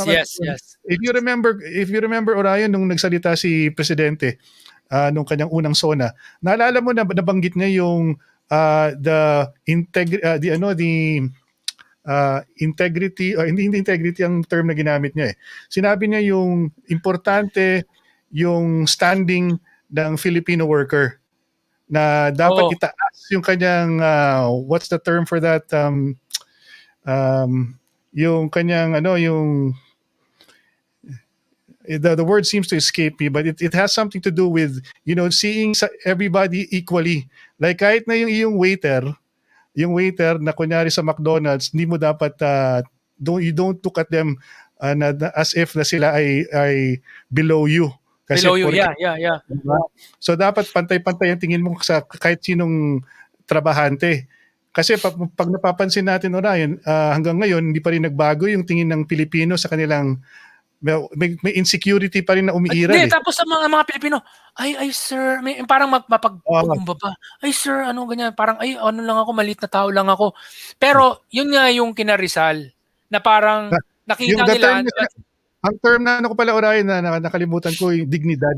If you remember, Orion, nung nagsalita si Presidente nung kanyang unang SONA, naalala mo na nabanggit niya yung integrity, hindi integrity ang term na ginamit niya eh. Sinabi niya yung importante yung standing ng Filipino worker na dapat itaas yung kanyang what's the term for that, yung kanyang yung the word seems to escape me, but it has something to do with seeing everybody equally. Like kahit na yung waiter na kunyari sa McDonald's, hindi mo dapat you don't look at them as if na sila ay below you. Kasi Below you, porke, yeah. diba? So dapat pantay-pantay ang tingin mo sa kahit sinong trabahante. Kasi pag napapansin natin, Orion, hanggang ngayon hindi pa rin nagbago yung tingin ng Pilipino sa kanilang may insecurity pa rin na umiiral Hindi, eh. tapos sa mga Pilipino, ay sir, may parang Ah, mapagpakumbaba. Ay sir, ano ganyan, parang ay ano lang ako, maliit na tao lang ako. Pero yun nga yung kina Rizal na parang yung nakita the term nila ang term na ko pala, Orion, na nakalimutan ko, yung dignidad.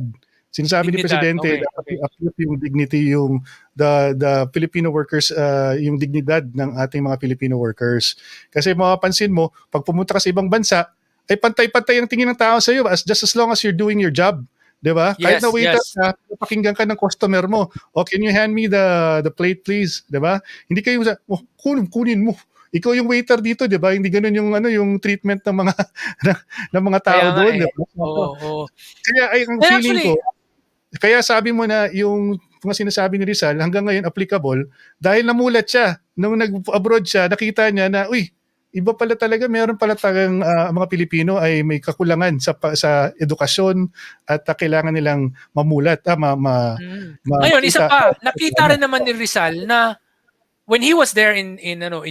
Sinasabi ni dignidad. Presidente Okay, dapat okay. i-uplift yung dignity, yung the Filipino workers, yung dignidad ng ating mga Filipino workers. Kasi mapapansin mo, pag pumunta ka sa ibang bansa, ay pantay-pantay ang tingin ng tao sa iyo just as long as you're doing your job. 'Di ba? Kahit na Yes, waiter yes. ka, pakinggan ka ng customer mo. Oh, can you hand me the plate please? 'Di ba? Hindi kayo kunin mo. Ikaw yung waiter dito, 'di ba? Hindi ganoon yung treatment ng mga ng mga Kaya tao nga doon, 'di eh. ba? Oo, oo. Kaya ay ang And feeling actually, ko, kaya sabi mo na yung mga sinasabi ni Rizal hanggang ngayon applicable dahil namulat siya nung nag-abroad siya, nakita niya na iba pala talaga, meron pala talagang mga Pilipino ay may kakulangan sa edukasyon at kailangan nilang mamulat, ngayon isa makita. pa, nakita rin naman ni Rizal na when he was there in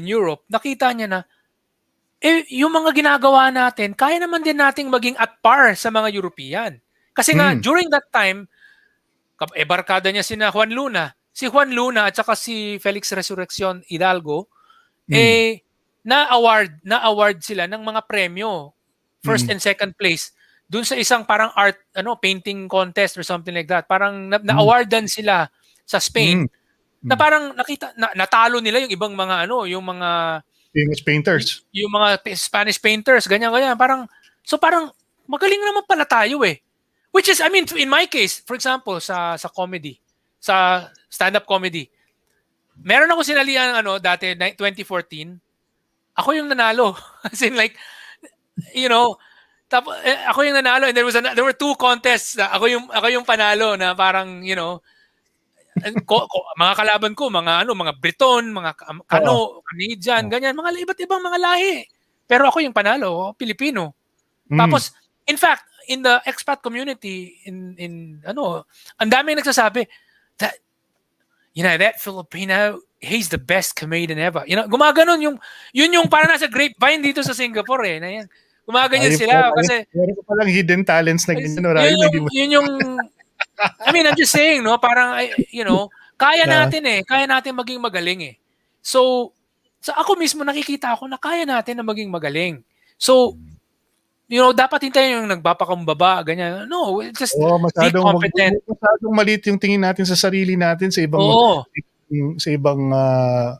Europe, nakita niya na yung mga ginagawa natin, kaya naman din nating maging at par sa mga European. Kasi nga, Mm, during that time, barkada niya sina Juan Luna. Si Juan Luna at saka si Felix Resurrección Hidalgo, mm, na-award sila ng mga premyo. First mm, and second place. Dun sa isang parang painting contest or something like that. Parang mm, na-awardan sila sa Spain mm, na mm. parang natalo nila yung ibang mga yung mga Famous painters. yung mga Spanish painters, ganyan. Parang magaling naman pala tayo eh. Which is, I mean, in my case, for example, sa comedy, sa stand-up comedy, meron ako sinalihan dati, 2014, ako yung nanalo. As in like, you know, ako yung nanalo and there were two contests na ako yung panalo na parang, mga kalaban ko, mga Briton, mga Oo. Canadian, ganyan, mga iba't ibang mga lahi. Pero ako yung panalo, Pilipino. Mm. Tapos, in fact, in the expat community, ang daming nagsasabi that, that Filipino, he's the best comedian ever. Gumaganon yun yung parang nasa grapevine dito sa Singapore eh. Na yan. Gumaganyan sila kasi, Meron ka palang hidden talents na ganyan, Orion, hindi mo yun yung, I mean, I'm just saying, no, parang, kaya na. natin eh. Kaya natin maging magaling eh. So, ako mismo nakikita ako na kaya natin na maging magaling. So, dapat hintayin yung nagpapakumbaba, ganyan. No, just Oo, be competent. masyadong maliit yung tingin natin sa sarili natin sa ibang Oo, sa ibang ah,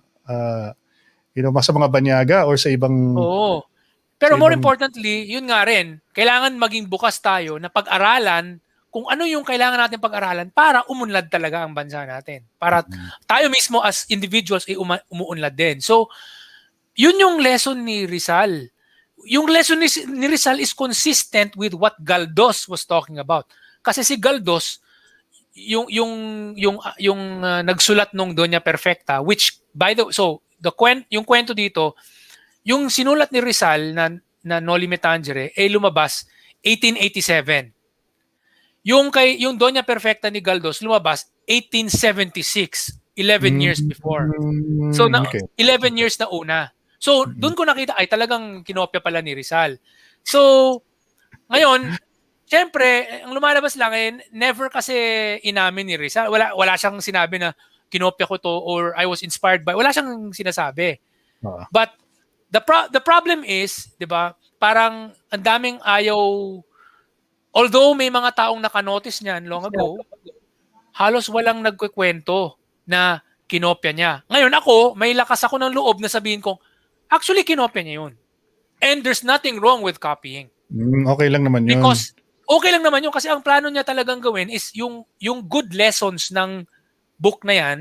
sa mga banyaga or oo. sa Pero more ibang importantly, yun nga rin, kailangan maging bukas tayo na pag-aralan kung ano yung kailangan natin pag-aralan para umunlad talaga ang bansa natin. Para tayo mismo as individuals ay umuunlad din. So, yun yung lesson ni Rizal. Yung lesson ni Rizal is consistent with what Galdos was talking about. Kasi si Galdos, yung nagsulat nung Doña Perfecta, which by the so yung kwento dito, yung sinulat ni Rizal na Noli Me Tangere ay lumabas 1887. Yung Doña Perfecta ni Galdos lumabas 1876, 11 years before. So okay. 11 years na una. So doon ko nakita ay talagang kinopya pala ni Rizal. So ngayon, syempre, ang lumalabas lang never kasi inamin ni Rizal. Wala siyang sinabi na kinopya ko to or I was inspired by. Wala siyang sinasabi. Oo. But the problem is, 'di ba? Parang ang daming ayaw, although may mga taong nakanotice niyan long ago, halos walang nagkukwento na kinopya niya. Ngayon ako, may lakas ako ng loob na sabihin kong actually kinopya niya 'yun. And there's nothing wrong with copying. Okay lang naman yun. Because okay lang naman yun kasi ang plano niya talagang gawin is yung good lessons ng book na yan,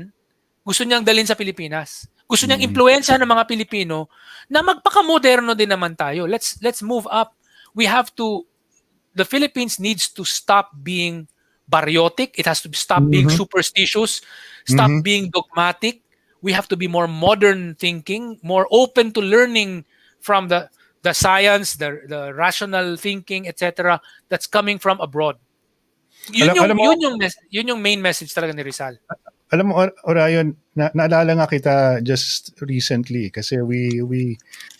gusto niyang dalhin sa Pilipinas. Gusto niyang impluwensyahan ng mga Pilipino na magpaka-moderno din naman tayo. Let's move up. We have to the Philippines needs to stop being baryotic. It has to stop being Mhm. superstitious, stop Mhm. being dogmatic. We have to be more modern thinking, more open to learning from the science, the rational thinking, etc. that's coming from abroad. Yun yung Alam mo, yun yung yun yung main message talaga ni Rizal. alam mo, Orion, naalala nga kita just recently kasi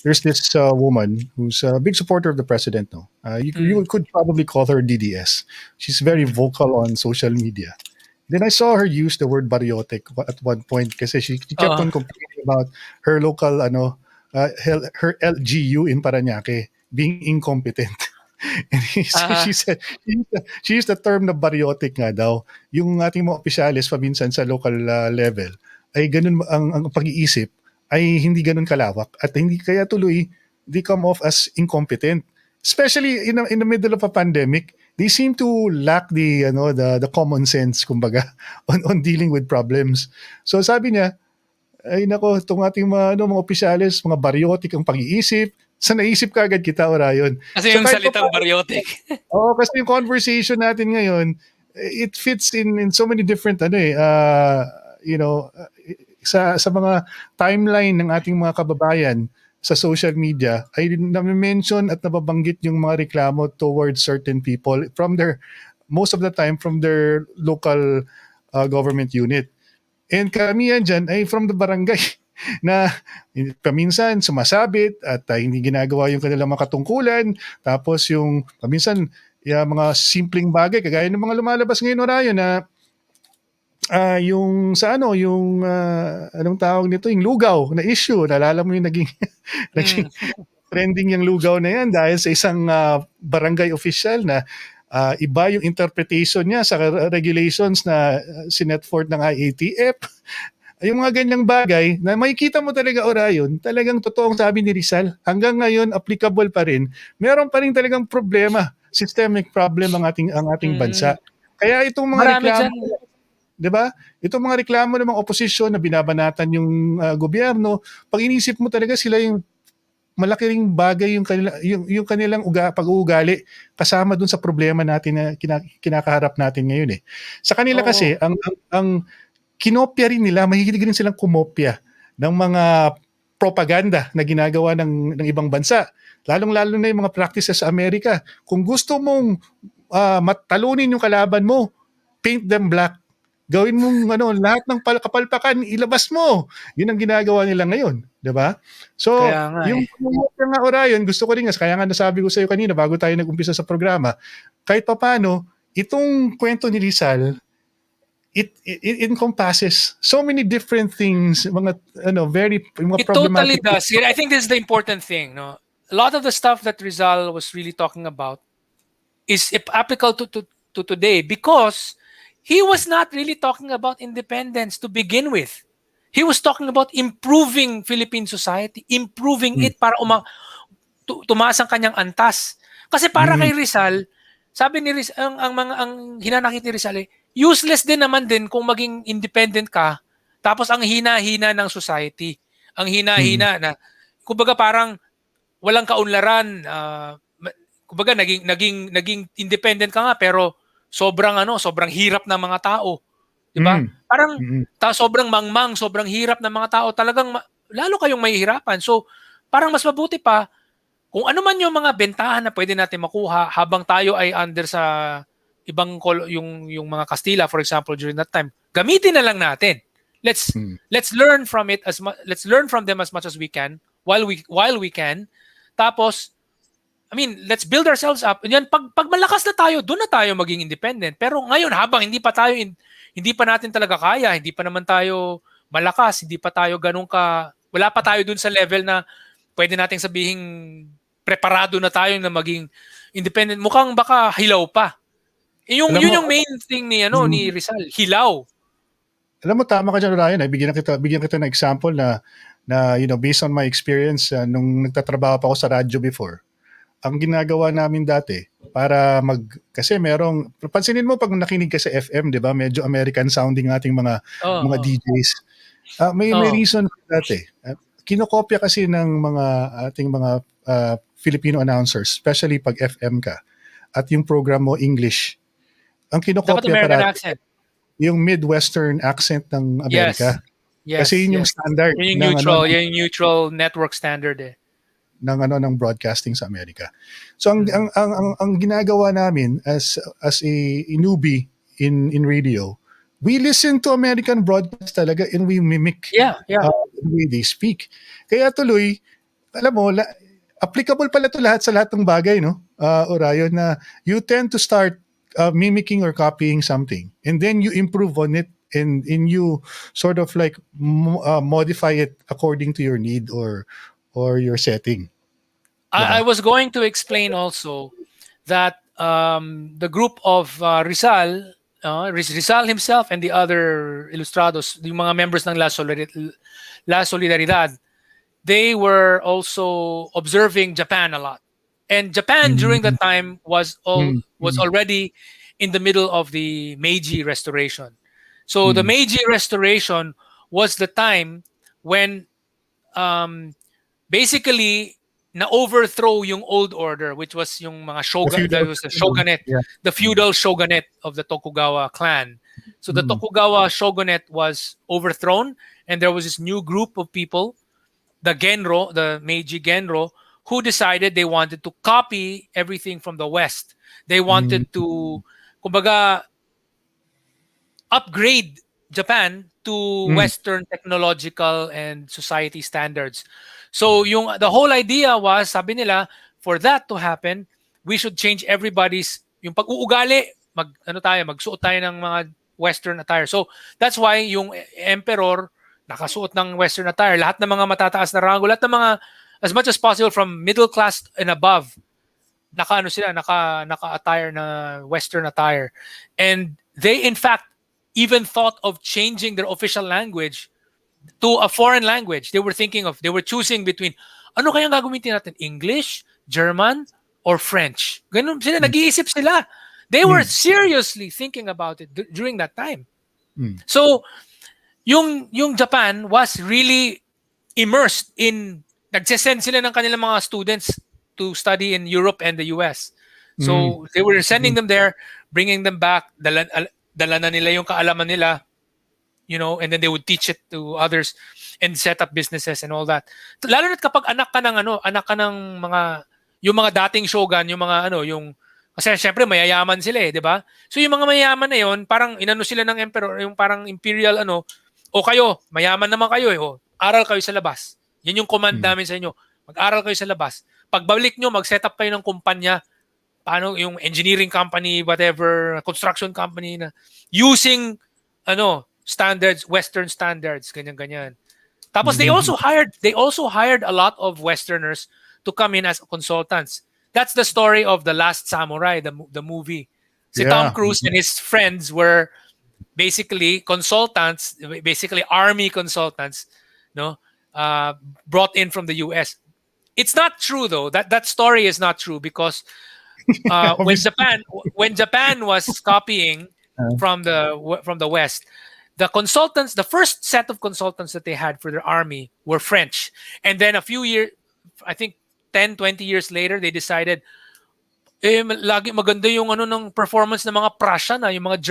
there's this woman who's a big supporter of the president. No, you Mm. could probably call her DDS. She's very Mm. vocal on social media. Then I saw her use the word bariotic at one point kasi she kept on complaining about her local her LGU in Parañaque being incompetent. And Ah, she used the term na bariotic nga daw. Yung ating mga opisyalis paminsan sa local level ay ganun ang pag-iisip ay hindi ganun kalawak at hindi kaya tuloy they come off as incompetent. Especially in the middle of a pandemic, they seem to lack the common sense kumbaga on dealing with problems. So sabi niya, ay nako, itong ating mga opisyalis, mga bariotic ang pag-iisip. Sa naisip ka agad kita, Orayon. kasi So yung kahit pa salitang baryotic. Oo, kasi yung conversation natin ngayon, it fits in so many different sa mga timeline ng ating mga kababayan sa social media ay na-mention at nababanggit yung mga reklamo towards certain people from their most of the time from their local government unit. And karamihan dyan ay from the barangay na paminsan sumasabit at hindi ginagawa yung kanilang mga katungkulan. Tapos yung paminsan yung mga simpleng bagay kagaya ng mga lumalabas ngayon Orayo na yung sa yung anong tawag nito, yung lugaw na issue. Naalala mo yung naging Mm. naging trending yung lugaw na yan dahil sa isang barangay official na iba yung interpretation niya sa regulations na sinet forth ng IATF. Yung mga ganyang bagay na makikita mo talaga Orayon, talagang totoong sabi ni Rizal, hanggang ngayon applicable pa rin. Meron pa rin talagang problema, systemic problem ang ating Mm. bansa. Kaya itong mga Marami reklamo, diyan. 'di ba? Itong mga reklamo ng mga oposisyon na binabanatan yung gobyerno, pag inisip mo talaga sila yung malaki ring bagay yung kanilang pag-uugali kasama dun sa problema natin na kinakaharap natin ngayon eh. Sa kanila Oo. kasi ang kinopya rin nila, mahihilig rin silang kumopya ng mga propaganda na ginagawa ng ibang bansa. Lalong-lalo na yung mga practices sa Amerika. Kung gusto mong matalunin yung kalaban mo, paint them black. Gawin mong lahat ng kapalpakan, ilabas mo. Yun ang ginagawa nila ngayon, 'di ba? So, Kaya nga eh. yung kumopya nga Orion, gusto ko rin kaya nga nasabi ko sa iyo kanina bago tayo nag-umpisa sa programa, kahit papaano, itong kwento ni Rizal, it encompasses so many different things, mga mga It totally problematic. does. I think this is the important thing. No, a lot of the stuff that Rizal was really talking about is applicable to today because he was not really talking about independence to begin with. He was talking about improving Philippine society, improving Mm. it para tumaas ang kanyang antas. Kasi para Mm. kay Rizal, sabi ni Rizal, ang hinanakit ni Rizal useless din naman din kung maging independent ka, tapos ang hina-hina ng society. Ang Mm. hina-hina na, kumbaga parang walang kaunlaran, kumbaga naging independent ka nga pero sobrang hirap ng mga tao, 'di ba? Mm. Parang Mm. sobrang mangmang, sobrang hirap ng mga tao, talagang lalo kayong mahihirapan. So, parang mas mabuti pa kung ano man yung mga bentahan na pwede natin makuha habang tayo ay under sa yung mga Kastila for example during that time, gamitin na lang natin. Let's Mm. let's learn from it let's learn from them as much as we can while we can. Tapos let's build ourselves up. Yan, pag malakas na tayo, doon na tayo maging independent. Pero ngayon, habang hindi pa natin talaga kaya, hindi pa naman tayo malakas, hindi pa tayo wala pa tayo doon sa level na pwede nating sabihin preparado na tayo na maging independent. Mukhang baka hilaw pa. Alam Yun mo, yung main thing ni mm, Rizal, hilaw. alam mo tama ka diyan Ryan, bigyan kita ng example na based on my experience nung nagtatrabaho pa ako sa radyo before. Ang ginagawa namin dati para kasi pansinin mo pag nakinig ka sa FM, 'di ba? Medyo American sounding ating mga Oo. mga Oh. DJs. May Oh, reason for that eh. Kinokopya kasi ng mga ating mga Filipino announcers, especially pag FM ka at yung program mo English. Ang dapat kinokopya American parati accent. yung Midwestern accent ng Yes. Amerika. Kasi Yes, yun yung yes. standard Yun yung ng ano neutral, yun yung neutral network standard eh. ng broadcasting sa Amerika. So Mm. ang ginagawa namin as a newbie in radio, we listen to American broadcast talaga and we mimic Yeah, yeah. the way they speak. Kaya tuloy, alam mo, applicable pala to lahat sa lahat ng bagay, no? Orayon, na you tend to start mimicking or copying something and then you improve on it and you sort of like modify it according to your need or your setting. I Diba? was going to explain also that the group of Rizal, Rizal himself and the other Ilustrados, yung mga members ng La Solidaridad, they were also observing Japan a lot. And Japan during Mm, that time mm, was mm. already in the middle of the Meiji Restoration. So the Mm. Meiji Restoration was the time when um, basically na overthrow yung old order, which was yung mga The that feudal was the system. shogunate, Yeah. the feudal shogunate of the Tokugawa clan. So the Mm. Tokugawa shogunate was overthrown, and there was this new group of people, the Genro, the Meiji Genro, who decided they wanted to copy everything from the West. They Mm. wanted to, kumbaga, upgrade Japan to Mm. Western technological and society standards. So the whole idea was, sabi nila, for that to happen, we should change everybody's yung pag-uugali, magsuot tayo ng mga Western attire. So that's why yung emperor nakasuot ng Western attire. Lahat ng mga matataas na rango, lahat ng mga, as much as possible from middle class and above, naka-attire na Western attire. And they in fact even thought of changing their official language to a foreign language. They were choosing between, ano kayang gagamitin natin? English, German, or French? Ganun sila, Mm. nag-iisip sila. They were Mm. seriously thinking about it during that time. Mm. So, yung Japan was really immersed in, nagsesend sila ng kanilang mga students to study in Europe and the US. Mm. So they were sending Mm. them there, bringing them back, dala na nila yung kaalaman nila, and then they would teach it to others and set up businesses and all that. Lalo na kapag anak ka ng mga, yung mga dating shogun, yung mga kasi syempre mayayaman sila di ba? So yung mga mayayaman na yon, parang inano sila ng emperor, yung parang imperial o kayo, mayaman naman kayo aral kayo sa labas. Yan yung command Mm. namin sa inyo. Mag-aral kayo sa labas. Pagbalik nyo, mag-set up kayo ng kumpanya, paano yung engineering company, whatever, construction company na using standards, Western standards, ganyan-ganyan. Tapos Mm. they also hired a lot of Westerners to come in as consultants. That's the story of The Last Samurai, the movie. Si Tom Yeah. Cruise and his friends were basically consultants, basically army consultants, no, brought in from the U.S. It's not true though. That story is not true because when Obviously. Japan was copying Uh, from the West, the first set of consultants that they had for their army were French, and then a few years, I think 10, 20 years later, they decided, lagi maganda yung ng performance ng mga Prussian yung mga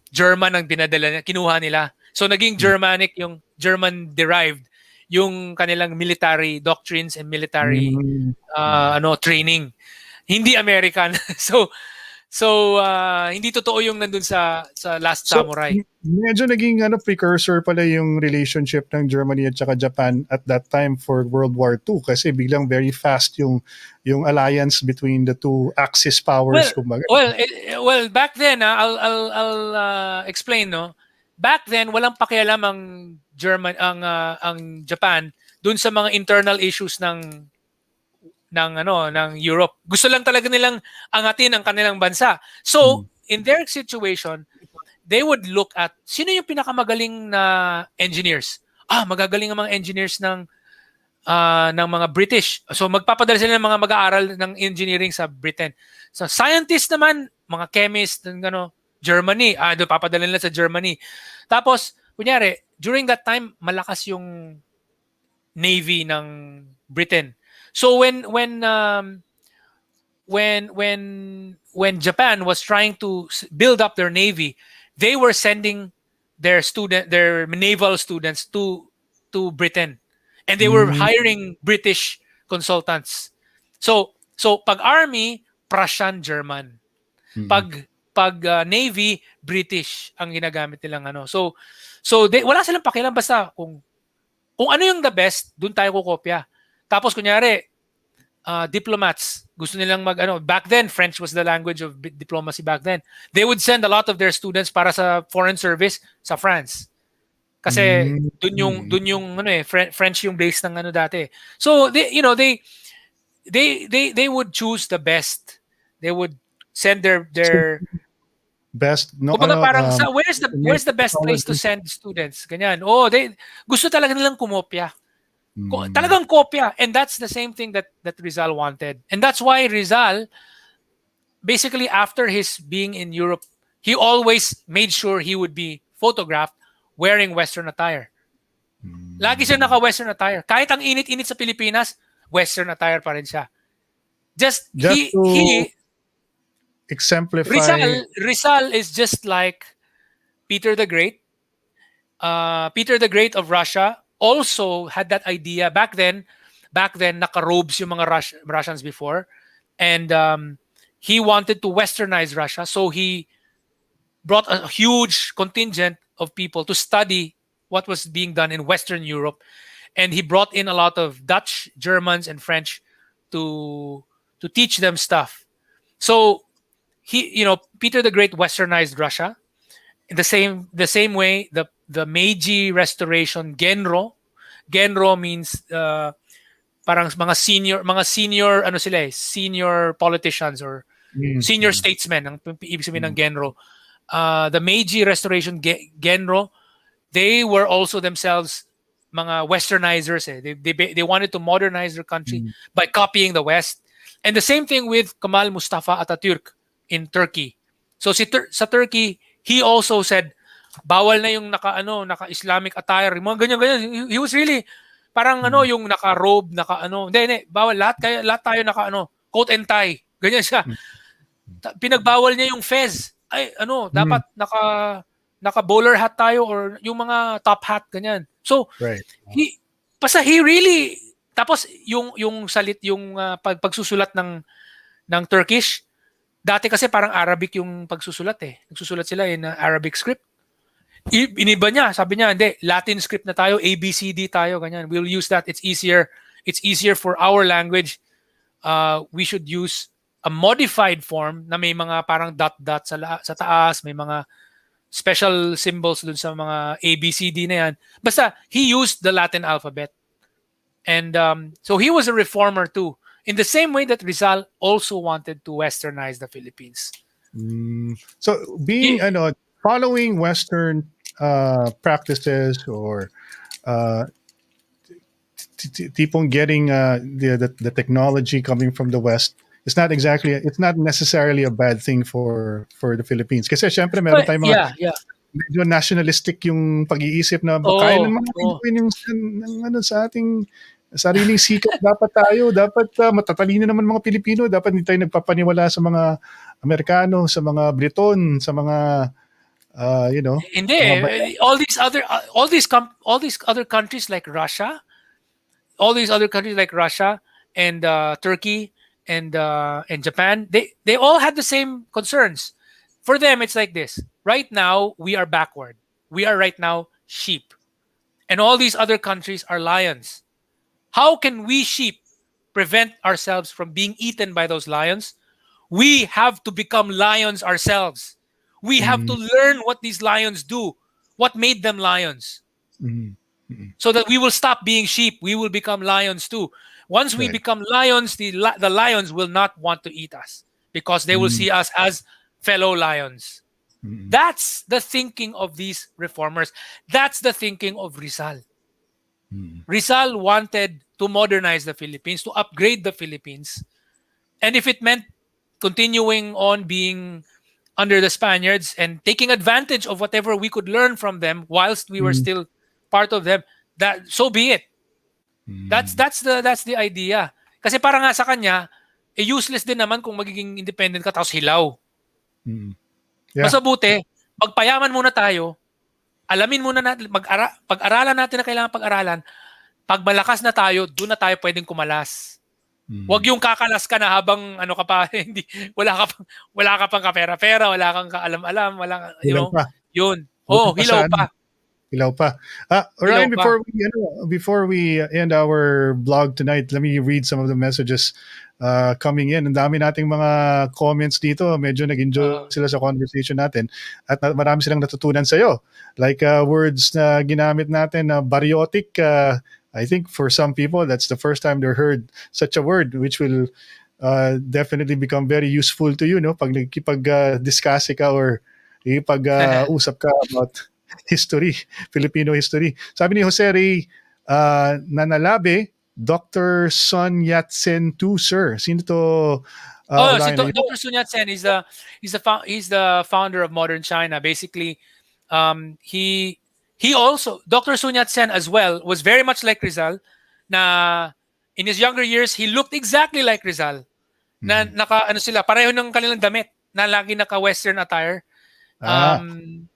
German ang binadala niya, kinuha nila. So naging Germanic, yung German derived yung kanilang military doctrines and military mm. Mm. training. Hindi American. So hindi totoo yung nandun sa Last So, Samurai. medyo naging precursor pala yung relationship ng Germany at saka Japan at that time for World War II kasi biglang very fast yung alliance between the two Axis powers, kumbaga. Well, back then, I'll explain, no. Back then, walang pakialam ang Japan dun sa mga internal issues ng Europe. Gusto lang talaga nilang angatin ang kanilang bansa. So, Mm. in their situation, they would look at sino yung pinakamagaling na engineers. Magagaling ang mga engineers ng mga British. So magpapadala sila ng mga mag-aaral ng engineering sa Britain. So scientists naman, mga chemist ng Germany, doon papadala nila sa Germany. Tapos kunyari, during that time, malakas yung navy ng Britain. So when Japan was trying to build up their navy, they were sending their naval students to Britain, and they were Mm, hiring British consultants. So pag army, Prussian, German. mm, Pag navy, British ang ginagamit nilang ano. So wala silang pakialam, basta kung ano yung the best, doon tayo kokopya. Tapos kunyari, diplomats, gusto nilang back then French was the language of diplomacy back then. They would send a lot of their students para sa foreign service sa France. Kasi mm, dun yung French yung base ng ano dati. So they would choose the best. They would send so their best no kumbaga ano parang where's the best place to technology. send students? Ganyan. Oh, gusto talaga nilang kumopya. Mm, Talagang kopya. And that's the same thing that Rizal wanted. And that's why Rizal, basically after his being in Europe, he always made sure he would be photographed wearing Western attire. Lagi siya mm. naka-Western attire. Kahit ang init-init sa Pilipinas, Western attire pa rin siya. Just Just to he exemplify. Rizal is just like Peter the Great. Peter the Great of Russia also had that idea back then. Back then, naka-robes yung mga Russians before, and he wanted to westernize Russia, so he brought a huge contingent of people to study what was being done in Western Europe, and he brought in a lot of Dutch, Germans, and French to teach them stuff. So Peter the Great westernized Russia. In the same way, the Meiji Restoration Genro means parang mga senior ano sila senior politicians or Mm, senior mm, statesmen ang ibig sabihin ng mm, Genro. The Meiji Restoration Genro, they were also themselves mga westernizers. They wanted to modernize their country mm, by copying the West. And the same thing with Kemal Mustafa Ataturk in Turkey. So sa Turkey, he also said bawal na yung naka-Islamic attire, yung mga ganyan. He was really parang mm, yung naka-robe, hindi, bawal lahat tayo coat and tie. Ganyan siya. mm, Pinagbawal niya yung fez. Ay, mm. dapat naka bowler hat tayo or yung mga top hat ganyan. So, Right. he really tapos yung salit yung pagsusulat ng Turkish. Dati kasi parang Arabic yung pagsusulat eh. Nagsusulat sila in Arabic script. Iniba niya, sabi niya, hindi, Latin script na tayo, ABCD tayo, ganyan. We'll use that. It's easier. It's easier for our language. We should use a modified form na may mga parang dot sa taas, may mga special symbols dun sa mga ABCD na yan. Basta, he used the Latin alphabet. And so he was a reformer too. In the same way that Rizal also wanted to westernize the Philippines. So being He, following Western practices or uh, tipong getting the technology coming from the West, it's not necessarily a bad thing for the Philippines. Kasi syempre meron but tayong mga yeah. medyo nationalistic yung pag-iisip na kaya Oh, naman natin oh. gawin yung sa ating sariling sikat. Dapat matatalino naman mga Pilipino, dapat hindi tayo nagpapaniwala sa mga Amerikano, sa mga Briton, sa mga Hindi. mga bayan. All these other countries like Russia, and Turkey and Japan, they all had the same concerns. For them, it's like this. Right now, we are backward. We are right now sheep, and all these other countries are lions. How can we sheep prevent ourselves from being eaten by those lions? We have to become lions ourselves. We have to Mm, learn what these lions do, what made them lions, mm, mm, so that we will stop being sheep. We will become lions too. Once we right. become lions, the lions will not want to eat us because they will Mm, see us as fellow lions. mm, That's the thinking of these reformers. That's the thinking of Rizal. mm, Rizal wanted to modernize the Philippines, to upgrade the Philippines. And if it meant continuing on being under the Spaniards and taking advantage of whatever we could learn from them whilst we were mm, still part of them, that so be it. That's the idea. Kasi para nga sa kanya, useless din naman kung magiging independent ka tapos hilaw. Yeah. Mas mabuti, magpayaman muna tayo, alamin muna natin, pag-aralan natin na kailangan pag-aralan, pag malakas na tayo, doon na tayo pwedeng kumalas. Huwag yung kakalas ka na habang ano ka pa, hindi, wala ka pang kapera-pera, wala kang kaalam-alam, yun. Hilaw pa. Hilaw pa. Ryan, before we end our blog tonight, let me read some of the messages coming in. Ang dami nating mga comments dito. Medyo nag-enjoy sila sa conversation natin at marami silang natutunan sa'yo. Like words na ginamit natin na bariotic. I think for some people, that's the first time they heard such a word, which will definitely become very useful to you, no? Pag nagkipag-discuss ka or ipag-usap ka about history, Filipino history. Sabi ni Jose Ray Nanalabe, Dr. Sun Yat-sen II, sir. Sino to? Dr. Sun Yat-sen is the founder of modern China. Basically, he also, Dr. Sun Yat-sen as well, was very much like Rizal. Na in his younger years, he looked exactly like Rizal. Na pareho ng kanilang damit, na lagi naka-Western attire.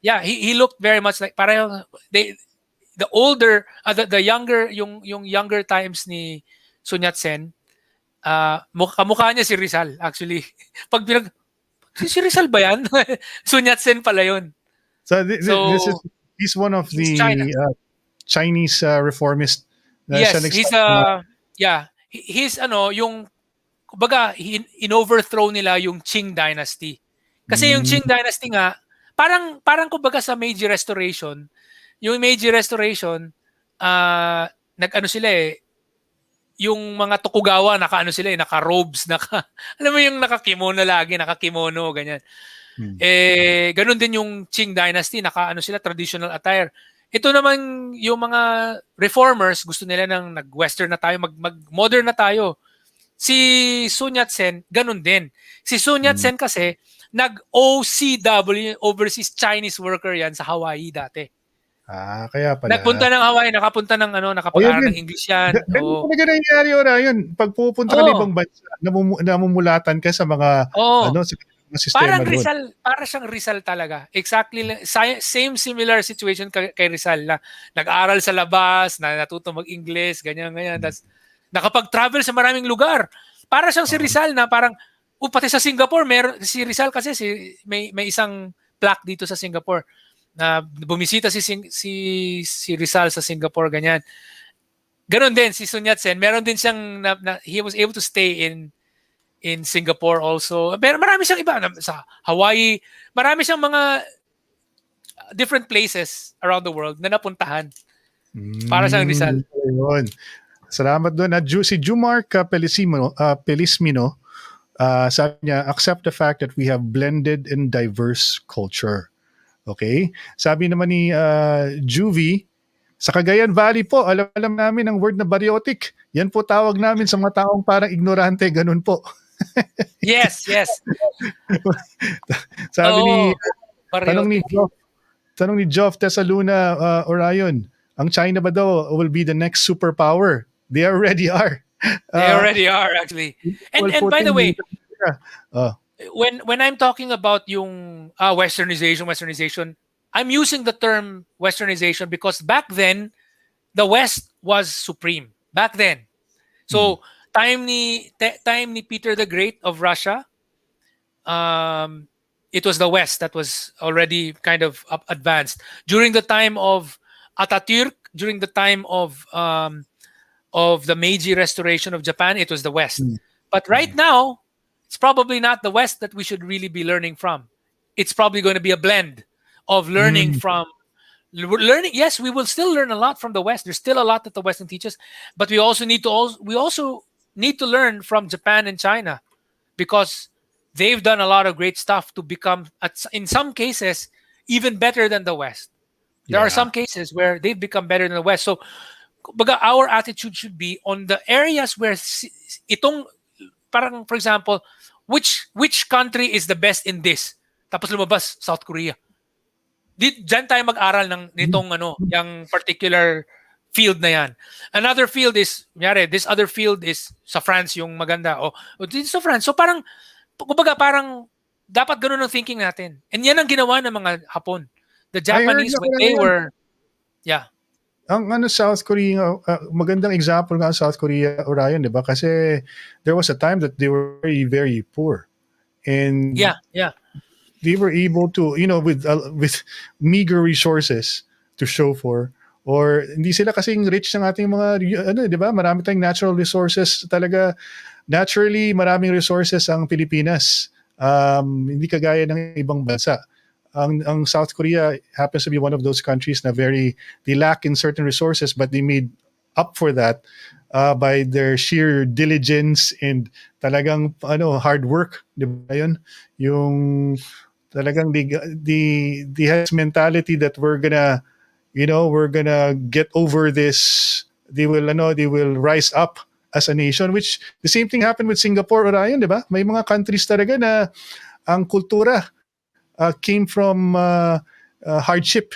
He looked very much like pareho. The older, the younger, yung younger times ni Sun Yat-sen, kamukha niya si Rizal actually. Si Rizal ba yan? Sun Yat-sen pala yun. He's one of the Chinese reformist. Yes, he's yung kumbaga in-overthrow nila yung Qing dynasty. Kasi yung Qing dynasty nga parang kumbaga sa Meiji Restoration, yung Meiji Restoration nag-ano sila yung mga Tokugawa naka-robes, alam mo yung naka-kimono lagi, naka-kimono ganyan. Ganun din yung Qing dynasty, sila traditional attire. Ito naman yung mga reformers, gusto nila nang nag-western na tayo, mag-modern na tayo. Si Sun Yat-sen, ganun din. Si Sun Yat-sen kasi nag-OCW, Overseas Chinese Worker yan sa Hawaii dati. Kaya pala. Nagpunta ng Hawaii, nakapag-aral ng English yan. Ganun talaga nangyayari, Ryan. Pag pupunta ka ng ibang bansa, namumulatan ka sa mga sistema doon. Para siyang Rizal talaga. Exactly, same similar situation kay Rizal na nag-aral sa labas, na natuto mag-English, ganyan. That's, nakapag-travel sa maraming lugar. Para siyang si Rizal na parang, pati sa Singapore, si Rizal kasi may isang plaque dito sa Singapore na bumisita si Rizal sa Singapore, ganyan. Ganon din si Sun Yat-sen. Meron din siyang he was able to stay in Singapore also. Pero marami siyang iba sa Hawaii. Marami siyang mga different places around the world na napuntahan para sa Rizal. Salamat doon. Si Jumark Pelismino, sabi niya, accept the fact that we have blended and diverse culture. Okay? Sabi naman ni Juvie, sa Cagayan Valley po, alam namin ang word na bariotic. Yan po tawag namin sa mga taong parang ignorante. Ganun po. Yes. Sabi tanong ni Geoff Tesaluna, Orion, ang China ba daw will be the next superpower? They already are. They already are actually. And by the way, when I'm talking about yung westernization, I'm using the term westernization because back then the West was supreme. Back then. So time ni Peter the Great of Russia, it was the West that was already kind of advanced. During the time of Atatürk, during the time of the Meiji Restoration of Japan, it was the West. But right now, it's probably not the West that we should really be learning from. It's probably going to be a blend of learning from learning. Yes, we will still learn a lot from the West. There's still a lot that the West teaches, but we also need to learn from Japan and China because they've done a lot of great stuff to become, in some cases, even better than the West. There are some cases where they've become better than the West. So, our attitude should be on the areas where parang, for example, which country is the best in this? Tapos lumabas, South Korea. Diyan tayo mag-aral nitong yung particular field na yan. Another field is, this other field is sa France yung maganda. O dito sa France. So parang, kumbaga parang, dapat ganun ang thinking natin. And yan ang ginawa ng mga Hapon. The I heard Japanese, na when they were, ang South Korea, magandang example nga South Korea, Orion, di ba? Kasi there was a time that they were very, very poor. And yeah. they were able to, with meager resources to show for, or hindi sila kasing rich ng ating mga, di ba? Marami tayong natural resources talaga. Naturally, maraming resources ang Pilipinas. Hindi kagaya ng ibang bansa. Ang South Korea happens to be one of those countries na they lack in certain resources, but they made up for that by their sheer diligence and talagang hard work, di ba yun? Yung talagang the has mentality that we're gonna get over this. They will rise up as a nation, which the same thing happened with Singapore, Orion, di ba? May mga countries talaga na ang kultura came from hardship.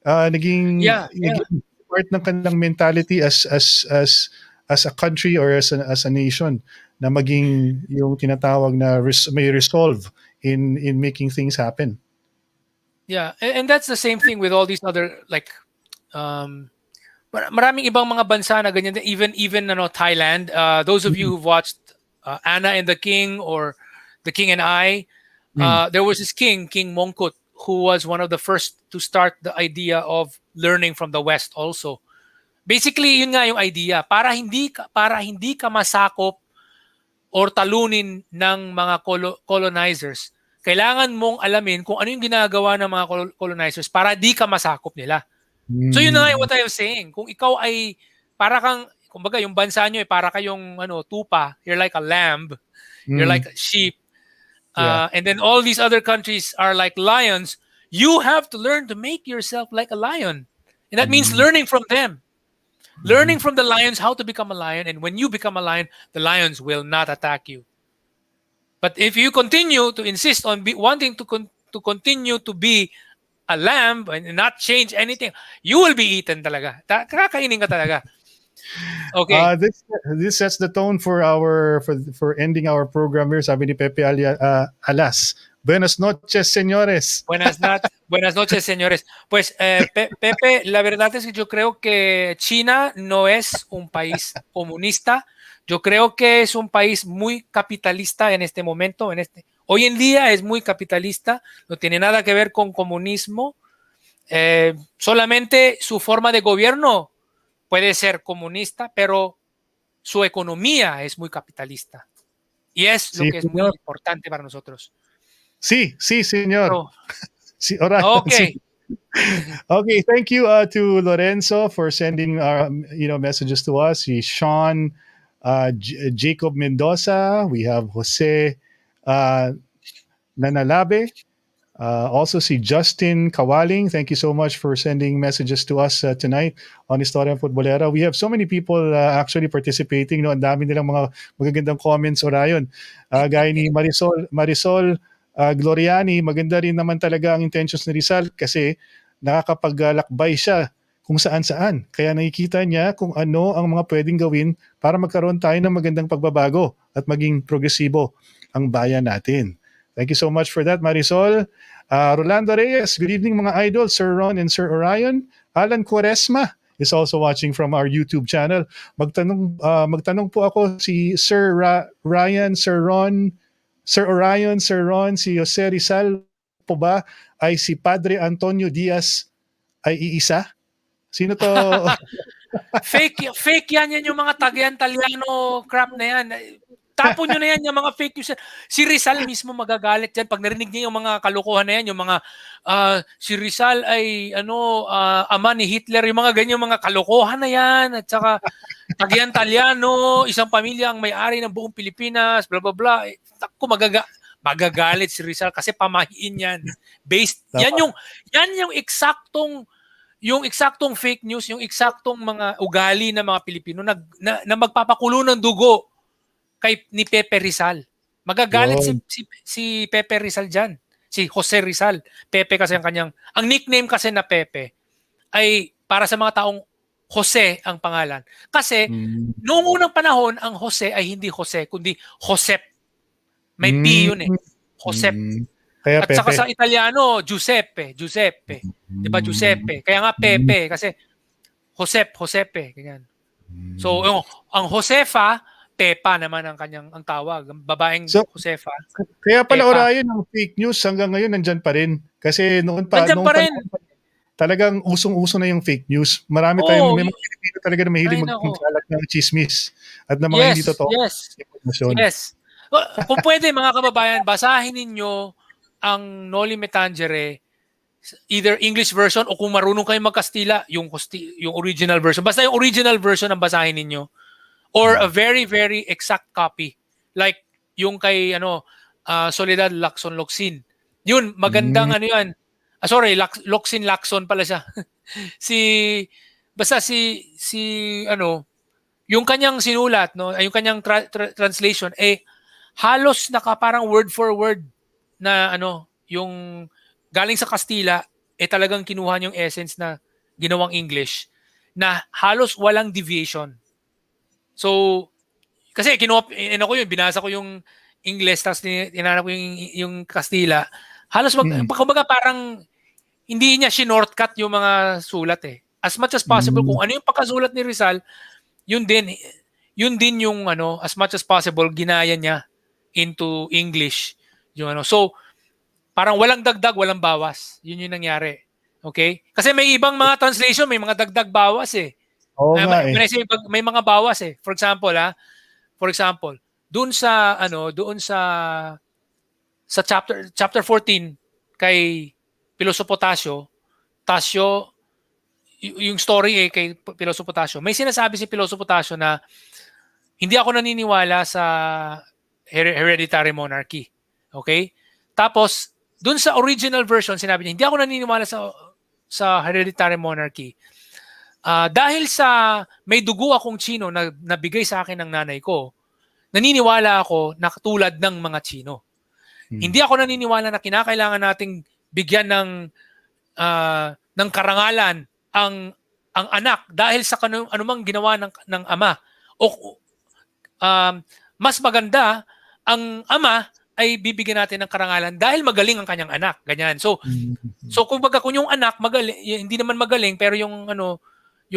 Naging part ng kanilang mentality as a country or as a nation na maging yung tinatawag na may resolve in making things happen. Yeah, and that's the same thing with all these other maraming ibang mga bansa na ganyan, even Thailand. Those of you who've watched Anna and the King or The King and I, there was this King Mongkut, who was one of the first to start the idea of learning from the West also. Basically, yun nga yung idea, para hindi ka masakop or talunin ng mga colonizers. Kailangan mong alamin kung ano yung ginagawa ng mga colonizers para di ka masakop nila. So yun na nga what I was saying. Kung ikaw ay para kang, kumbaga yung bansa nyo para kayong tupa, you're like a lamb, you're like a sheep, and then all these other countries are like lions, you have to learn to make yourself like a lion. And that means learning from them. Learning from the lions how to become a lion, and when you become a lion, the lions will not attack you. But if you continue to insist on wanting to continue to be a lamb and not change anything, you will be eaten talaga. Kakainin ka talaga. Okay. This sets the tone for ending our program here. Sabi ni Pepe Alas. Buenas noches, señores. Buenas noches, señores. Pues, Pepe, la verdad es que yo creo que China no es un país comunista. Yo creo que es un país muy capitalista en este momento. Hoy en día es muy capitalista. No tiene nada que ver con comunismo. Solamente su forma de gobierno puede ser comunista, pero su economía es muy capitalista. Y es lo que es muy importante para nosotros. Sí, señor. Sí, right. Okay. Sí. Okay, thank you to Lorenzo for sending messages to us. Sean, Jacob Mendoza, we have Jose Nanalabe, also si Justin Kawaling. Thank you so much for sending messages to us tonight on Istoryang Futbolero. We have so many people actually participating. Ang dami nilang mga magagandang comments, Orion. Gaya ni Marisol Gloriani, maganda rin naman talaga ang intentions ni Rizal kasi nakakapaglalakbay siya kung saan-saan. Kaya nakikita niya kung ano ang mga pwedeng gawin para magkaroon tayo ng magandang pagbabago at maging progresibo ang bayan natin. Thank you so much for that, Marisol. Rolando Reyes, good evening mga idol, Sir Ron and Sir Orion. Alan Quaresma is also watching from our YouTube channel. Magtanong po ako si Sir Ryan, Sir Ron, Sir Orion, Sir Ron, si Jose Rizal po ba ay si Padre Antonio Diaz ay iisa? Sino to? Fake yan yung mga Tagian-Taliano crap na yan. Tapon nyo na yan yung mga fake news. Si Rizal mismo magagalit yan pag narinig niya yung mga kalokohan na yan, yung mga si Rizal ay ama ni Hitler, yung mga ganyan mga kalokohan na yan, at saka Tagian-Taliano, isang pamilya ang may-ari ng buong Pilipinas, blah blah blah. Ako magagalit si Rizal kasi pamahiin yan. Yan yung eksaktong fake news, yung eksaktong mga ugali ng mga Pilipino na magpapakulo ng dugo ni Pepe Rizal. Magagalit si Pepe Rizal dyan. si Jose Rizal. Pepe kasi ang nickname kasi na Pepe ay para sa mga taong Jose ang pangalan. Kasi noong unang panahon, ang Jose ay hindi Jose, kundi Josep. May P yun eh. Josep. Kaya At saka Pepe. sa Italiano, Giuseppe. 'Di ba Giuseppe? Kaya nga Pepe kasi Josepe, ganyan. So, ang Josefa, Pepa naman ang tawag. Ang babaeng So, Josefa, kaya pala Pepa. Orion, ang fake news hanggang ngayon nandyan pa rin. Kasi Nandiyan noong pa rin. panahon pa, talagang usong-uso na yung fake news. Oo. May mga Pilipino talaga na mahilig Ay, nako. magkalat ng chismis at ng mga hindi Yes, totoo yes, impormasyon. yes. Kung pwede, mga kababayan, basahin ninyo ang Noli Me Tangere, either English version o kung marunong kayo mag-Kastila, yung original version. Basta yung original version ang basahin ninyo. Or a very, very exact copy. Like yung kay Soledad Lacson. Yun, magandang yan. Sorry, Lacson pala siya. si basta yung kanyang sinulat, no, yung kanyang translation halos parang word for word na yung galing sa Kastila talagang kinuha yung essence na ginawang English na halos walang deviation. So kasi binasa ko yung English tapos tinanong ko yung Kastila. Halos kumbaga parang hindi niya shortcut yung mga sulat eh. As much as possible kung ano yung pagkasulat ni Rizal, yun din yung as much as possible ginaya niya into English. So parang walang dagdag, walang bawas. Yun yung nangyari. Okay? Kasi may ibang mga translation, may mga dagdag bawas eh. Oo nga eh. May mga bawas eh. For example, doon sa chapter 14 kay Piloso Tasyo, yung story kay Piloso Potasio. May sinasabi si Piloso Potasio na hindi ako naniniwala sa hereditary monarchy. Okay? Tapos, dun sa original version, sinabi niya, hindi ako naniniwala sa hereditary monarchy. Dahil sa may dugo akong Chino na nabigay sa akin ng nanay ko, naniniwala ako na katulad ng mga Chino. Hindi ako naniniwala na kinakailangan nating bigyan ng karangalan ang anak dahil sa anumang ginawa ng ama. O mas maganda ang ama ay bibigyan natin ng karangalan dahil magaling ang kanyang anak. Ganyan. So kumbaga kung yung anak hindi naman magaling pero yung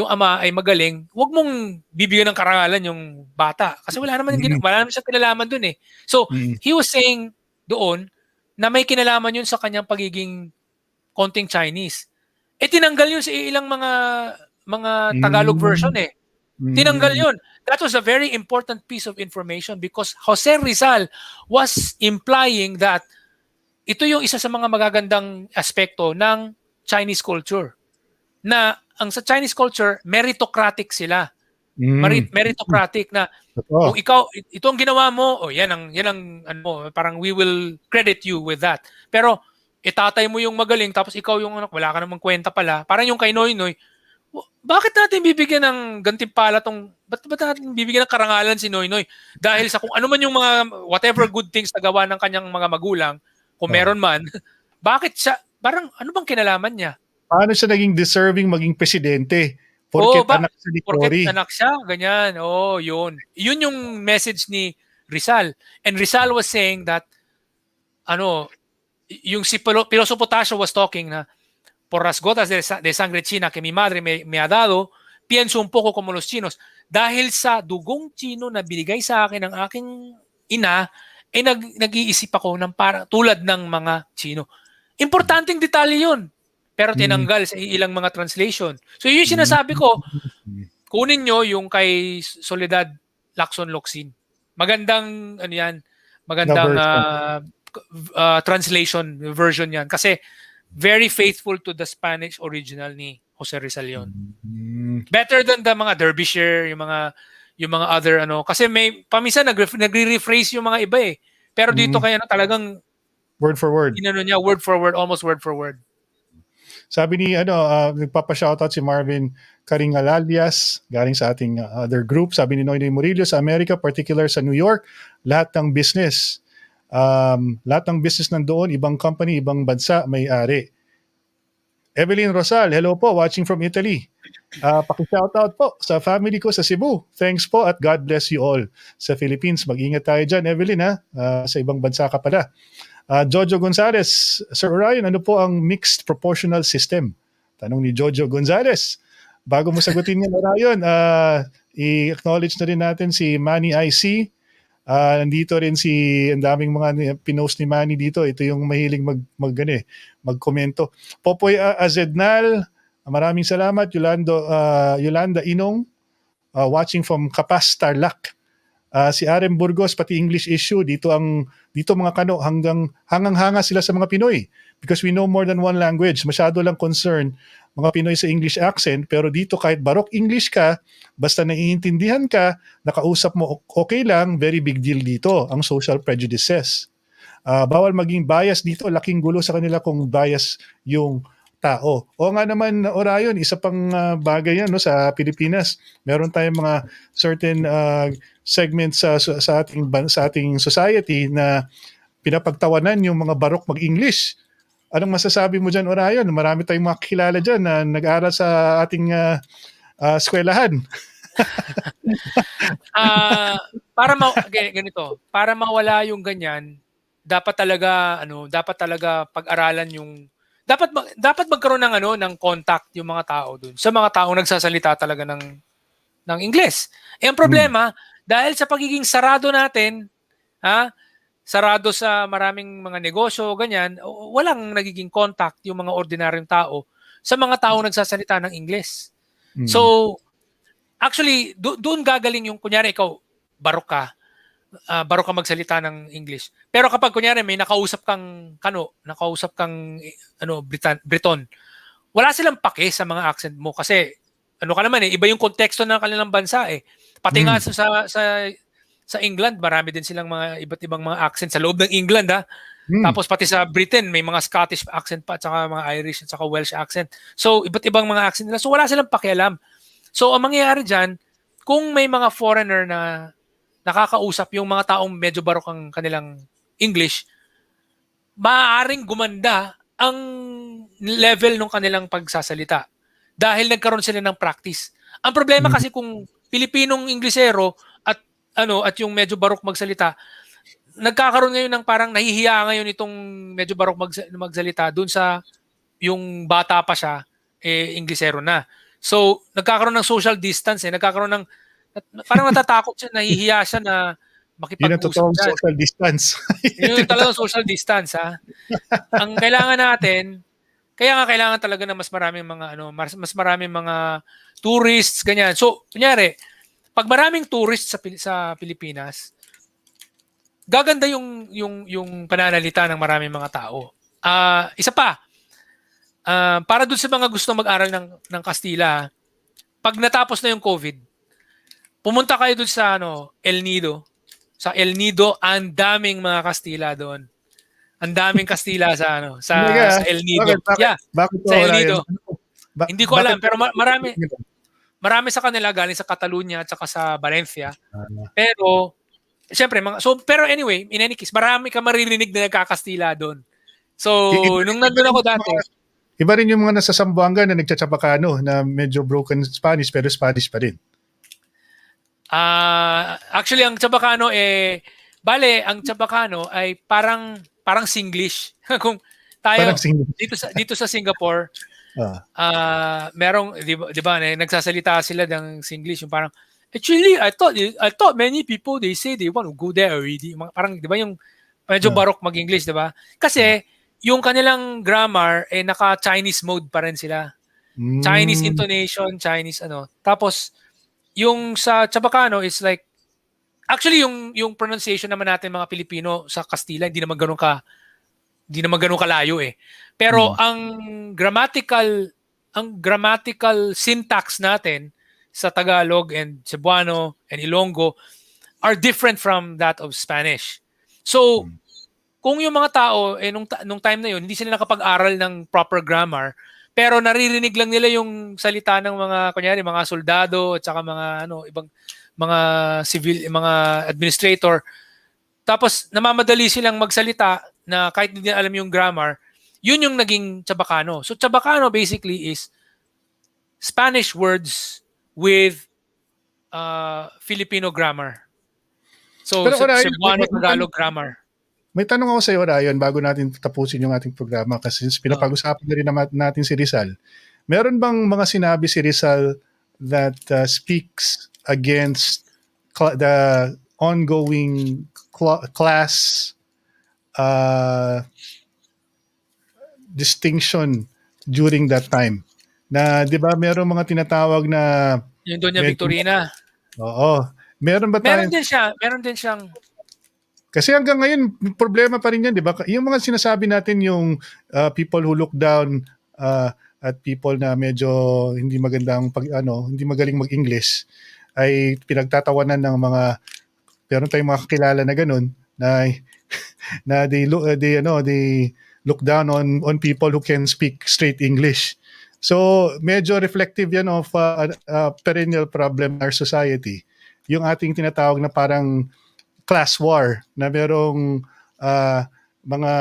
ama ay magaling, wag mong bibigyan ng karangalan yung bata kasi wala naman siyang kinalaman dun eh. So he was saying doon na may kinalaman yun sa kanyang pagiging konting Chinese. Tinanggal yun sa ilang mga Tagalog version eh. Tinanggal yun. That was a very important piece of information because Jose Rizal was implying that ito yung isa sa mga magagandang aspekto ng Chinese culture. Na ang sa Chinese culture, meritocratic sila. Meritocratic na kung ito ang ginawa mo, yan ang parang we will credit you with that. Pero itatay mo yung magaling tapos ikaw yung wala ka namang kwenta pala. Parang yung kay Noynoy, bakit natin bibigyan ng gantimpala ba't natin bibigyan ng karangalan si Noynoy? Dahil sa kung ano man yung mga whatever good things na gawa ng kanyang mga magulang, kung meron man, bakit siya, parang ano bang kinalaman niya? Paano siya naging deserving maging presidente? Porket anak siya ni Cory. Porket anak siya, ganyan. Yun. Yun yung message ni Rizal. And Rizal was saying that, yung si Piloso Potasio was talking na, por las gotas de sangre china que mi madre me ha dado, pienso un poco como los chinos. Dahil sa dugong Chino na binigay sa akin ng aking ina, nag-iisip ako ng tulad ng mga Chino. Importanteng detalye yun. Pero tinanggal sa ilang mga translation. So yun yung sinasabi ko, kunin nyo yung kay Soledad Lacson. Magandang, magandang translation version yan. Kasi very faithful to the Spanish original ni Jose Rizal yun. Better than the mga Derbyshire, yung mga other kasi may paminsan nagre-rephrase yung mga iba eh. Pero dito kaya talagang word for word. Niya word for word, almost word for word. Sabi ni nagpapa-shoutout si Marvin Caringalalias galing sa ating other group. Sabi ni Noynoy Murillo sa Amerika, particular sa New York, lahat ng business Lahat ng business nandoon, ibang company, ibang bansa, may-ari. Evelyn Rosal, hello po, watching from Italy. Paki-shoutout po sa family ko sa Cebu. Thanks po at God bless you all. Sa Philippines, mag-ingat tayo dyan, Evelyn ha. Sa ibang bansa ka pala. Jojo Gonzalez, Sir Orion, ano po ang mixed proportional system? Tanong ni Jojo Gonzalez. Bago mo sagutin yan, Orion, i-acknowledge na rin natin si Manny IC. Nandito rin ang daming mga pinost ni Manny dito. Ito yung mahilig magkomento. Popoy Azednal, maraming salamat. Yolanda Inong, watching from Kapas, Tarlac. Si RM Burgos, pati English issue, dito mga kano, hangang-hanga sila sa mga Pinoy. Because we know more than one language. Masyado lang concern mga Pinoy sa English accent, pero dito kahit Baroque English ka, basta naiintindihan ka, nakausap mo okay lang, very big deal dito, ang social prejudices. Bawal maging bias dito, laking gulo sa kanila kung bias yung tao. O nga naman, Orion, isa pang bagay yan no, sa Pilipinas. Meron tayong mga certain segments sa ating society na pinapagtawanan yung mga Baroque mag-English. Anong masasabi mo dyan, Orion? Marami tayong makikilala dyan na nag-aral sa ating eskwelahan. Ganito, para mawala yung ganyan, dapat talaga pag-aralan yung dapat magkaroon ng contact yung mga tao dun sa mga taong nagsasalita talaga ng Ingles. Ang problema, dahil sa pagiging sarado natin, sarado sa maraming mga negosyo, ganyan, walang nagiging contact yung mga ordinaryong tao sa mga taong nagsasalita ng Ingles. So, actually, doon gagaling yung, kunyari, ikaw, barok ka magsalita ng English. Pero kapag, kunyari, may nakausap kang Briton, wala silang pake sa mga accent mo kasi, ka naman iba yung konteksto ng kanilang bansa Pati nga sa England, marami din silang mga iba't ibang mga accent sa loob ng England Tapos pati sa Britain, may mga Scottish accent pa at saka mga Irish at saka Welsh accent. So, iba't ibang mga accent nila. So, wala silang pakialam. So, ang mangyayari dyan, kung may mga foreigner na nakakausap yung mga taong medyo barok ang kanilang English, maaaring gumanda ang level ng kanilang pagsasalita dahil nagkaroon sila ng practice. Ang problema kasi kung Pilipinong Inglesero at yung medyo barok magsalita, nagkakaroon ngayon ng parang nahihiya ngayon itong medyo barok magsalita dun sa yung bata pa siya, Inglesero na. So, nagkakaroon ng social distance nagkakaroon ng parang natatakot siya, nahihiya siya na makipag-usap. Yun ang totoong social distance. Yun yung talagang social distance Ang kailangan natin, kaya nga kailangan talaga na mas maraming mga tourists, ganyan. So, kunyari, pag maraming tourists sa Pilipinas, gaganda yung pananalita ng maraming mga tao. Isa pa, para dun sa mga gusto mag-aral ng Kastila, pag natapos na yung COVID, pumunta kayo dun sa El Nido. Sa El Nido, ang daming mga Kastila doon. Ang daming Kastila sa El Nido. Bakit sa El Nido. Hindi ko alam, pero marami sa kanila galing sa Catalunya at saka sa Valencia. Pero siyempre, pero anyway, in any case, marami ka maririnig na nagkakastila doon. So, nung nandun ako dati, iba rin yung mga nasa Zamboanga na nagtsapakano na medyo broken Spanish pero Spanish pa rin. Actually, ang Chabacano ang Chabacano ay parang Singlish. Kung tayo dito sa Singapore, merong 'di ba nagsasalita sila ng Singlish yung parang actually I thought many people they say they want to go there already. Parang 'di ba yung medyo barok mag-English, 'di ba? Kasi yung kanilang grammar naka-Chinese mode pa rin sila. Chinese intonation, Chinese Tapos yung sa Chabacano is like actually yung pronunciation naman natin mga Pilipino sa Kastila hindi naman ganoon kalayo Pero ang grammatical syntax natin sa Tagalog and Cebuano and Ilonggo are different from that of Spanish. So kung yung mga tao nung time na yun hindi sila nakapag-aral ng proper grammar pero naririnig lang nila yung salita ng mga soldado at saka mga ibang mga civil, mga administrator. tapos namamadali silang magsalita na kahit hindi nila alam yung grammar, yun yung naging Chabacano. So Chabacano basically is Spanish words with Filipino grammar. So Pero Orion, Cebuano Tagalog grammar. may tanong ako sa iyo, Orion, bago natin tapusin yung ating programa kasi pinapag-usapan na rin natin si Rizal. Meron bang mga sinabi si Rizal that speaks against the ongoing class distinction during that time? Na 'di ba merong mga tinatawag na Yung Doña Victorina. Oo. Meron ba Meron din siyang kasi hanggang ngayon problema pa rin 'yan, 'di ba? Yung mga sinasabi natin yung people who look down at people na medyo hindi magandang hindi magaling mag-English ay pinagtatawanan ng mga meron tayong mga kakilala na ganun na they look down on people who can speak straight English. So medyo reflective yan of a perennial problem in our society. Yung ating tinatawag na parang class war na merong mga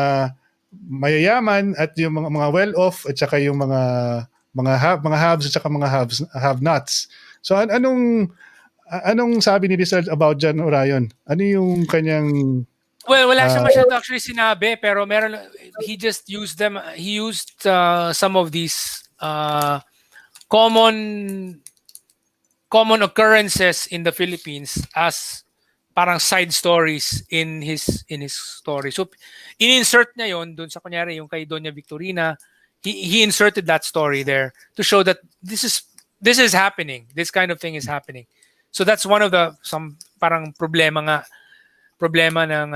mayayaman at yung mga well-off at saka yung mga haves at saka mga have-nots. So anong sabi ni Rizal about John Orion? Ano yung kanyang Well, wala siya masyado actually sinabi, pero he just used them. He used some of these common occurrences in the Philippines as parang side stories in his story. So in-insert niya yon doon sa kunyari yung kay Doña Victorina. He inserted that story there to show that this is happening. This kind of thing is happening. So that's one of the some parang problema ng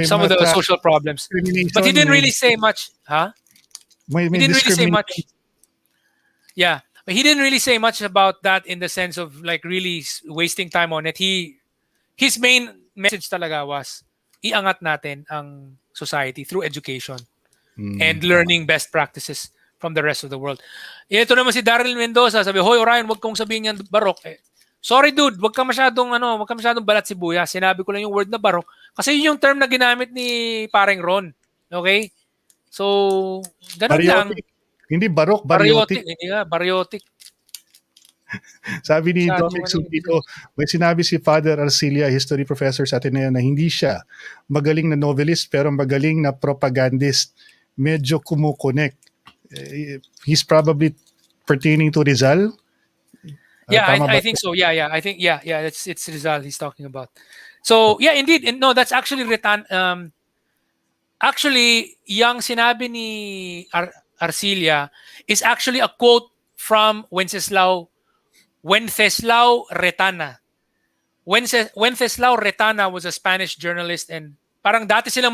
some of the social problems. But he didn't really say much, huh? He didn't really say much. Yeah, but he didn't really say much about that in the sense of like really wasting time on it. His main message talaga was iangat natin ang society through education and learning best practices from the rest of the world. Ito naman si Daryl Mendoza, sabi, "Hoy Orion, wag kong sabihin yan barok." Sorry dude, wag ka masyadong balat sibuyas. Sinabi ko lang yung word na barok kasi yun yung term na ginamit ni pareng Ron. Okay? So, ganun lang. Hindi barok, baryotic. Hindi nga, baryotic. Sabi ni Dominic Sundito, may sinabi si Father Arcilia, history professor sa Ateneo, na hindi siya magaling na novelist pero magaling na propagandist. Medyo kumukonek. He's probably pertaining to Rizal. Yeah, I think so. Yeah. I think it's Rizal he's talking about. So yeah, indeed, no, that's actually written. Actually, yung sinabi ni Arcilia is actually a quote from Wenceslao Retana. Wenceslao Retana was a Spanish journalist and parang dati silang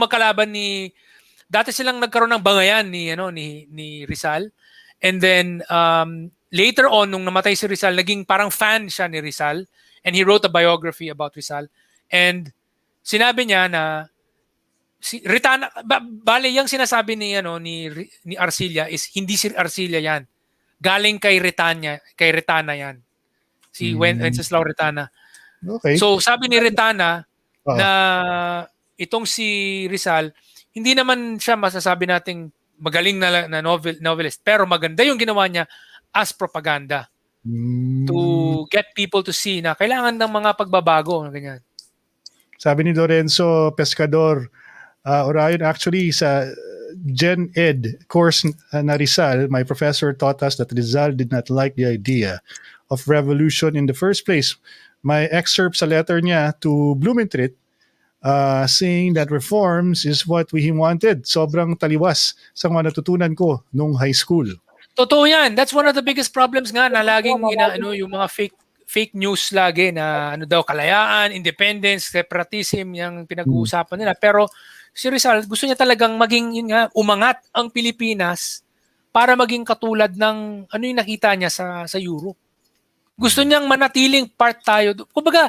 nagkaroon ng bangayan ni Rizal. And then later on, nung namatay si Rizal, naging parang fan siya ni Rizal. And he wrote a biography about Rizal. And sinabi niya na si Retana, bale yung sinasabi ni Arcilia is hindi si Arcilia yan. Galing kay Retana yan. Si Wenceslao Retana. Okay. So sabi ni Retana na itong si Rizal, hindi naman siya masasabi nating magaling na novelist, pero maganda yung ginawa niya as propaganda to get people to see na kailangan ng mga pagbabago. Ganyan. Sabi ni Lorenzo Pescador, Orion, actually sa Gen Ed course na Rizal, my professor taught us that Rizal did not like the idea of revolution in the first place. My excerpt sa letter niya to Blumentritt saying that reforms is what we wanted. Sobrang taliwas sa mga natutunan ko nung high school. Totoo yan. That's one of the biggest problems nga na laging yung mga fake news lagi na kalayaan, independence, separatism yung pinag-uusapan nila. Pero si Rizal, gusto niya talagang maging umangat ang Pilipinas para maging katulad ng yung nakita niya sa Europe. Gusto niyang manatiling part tayo. Kumbaga,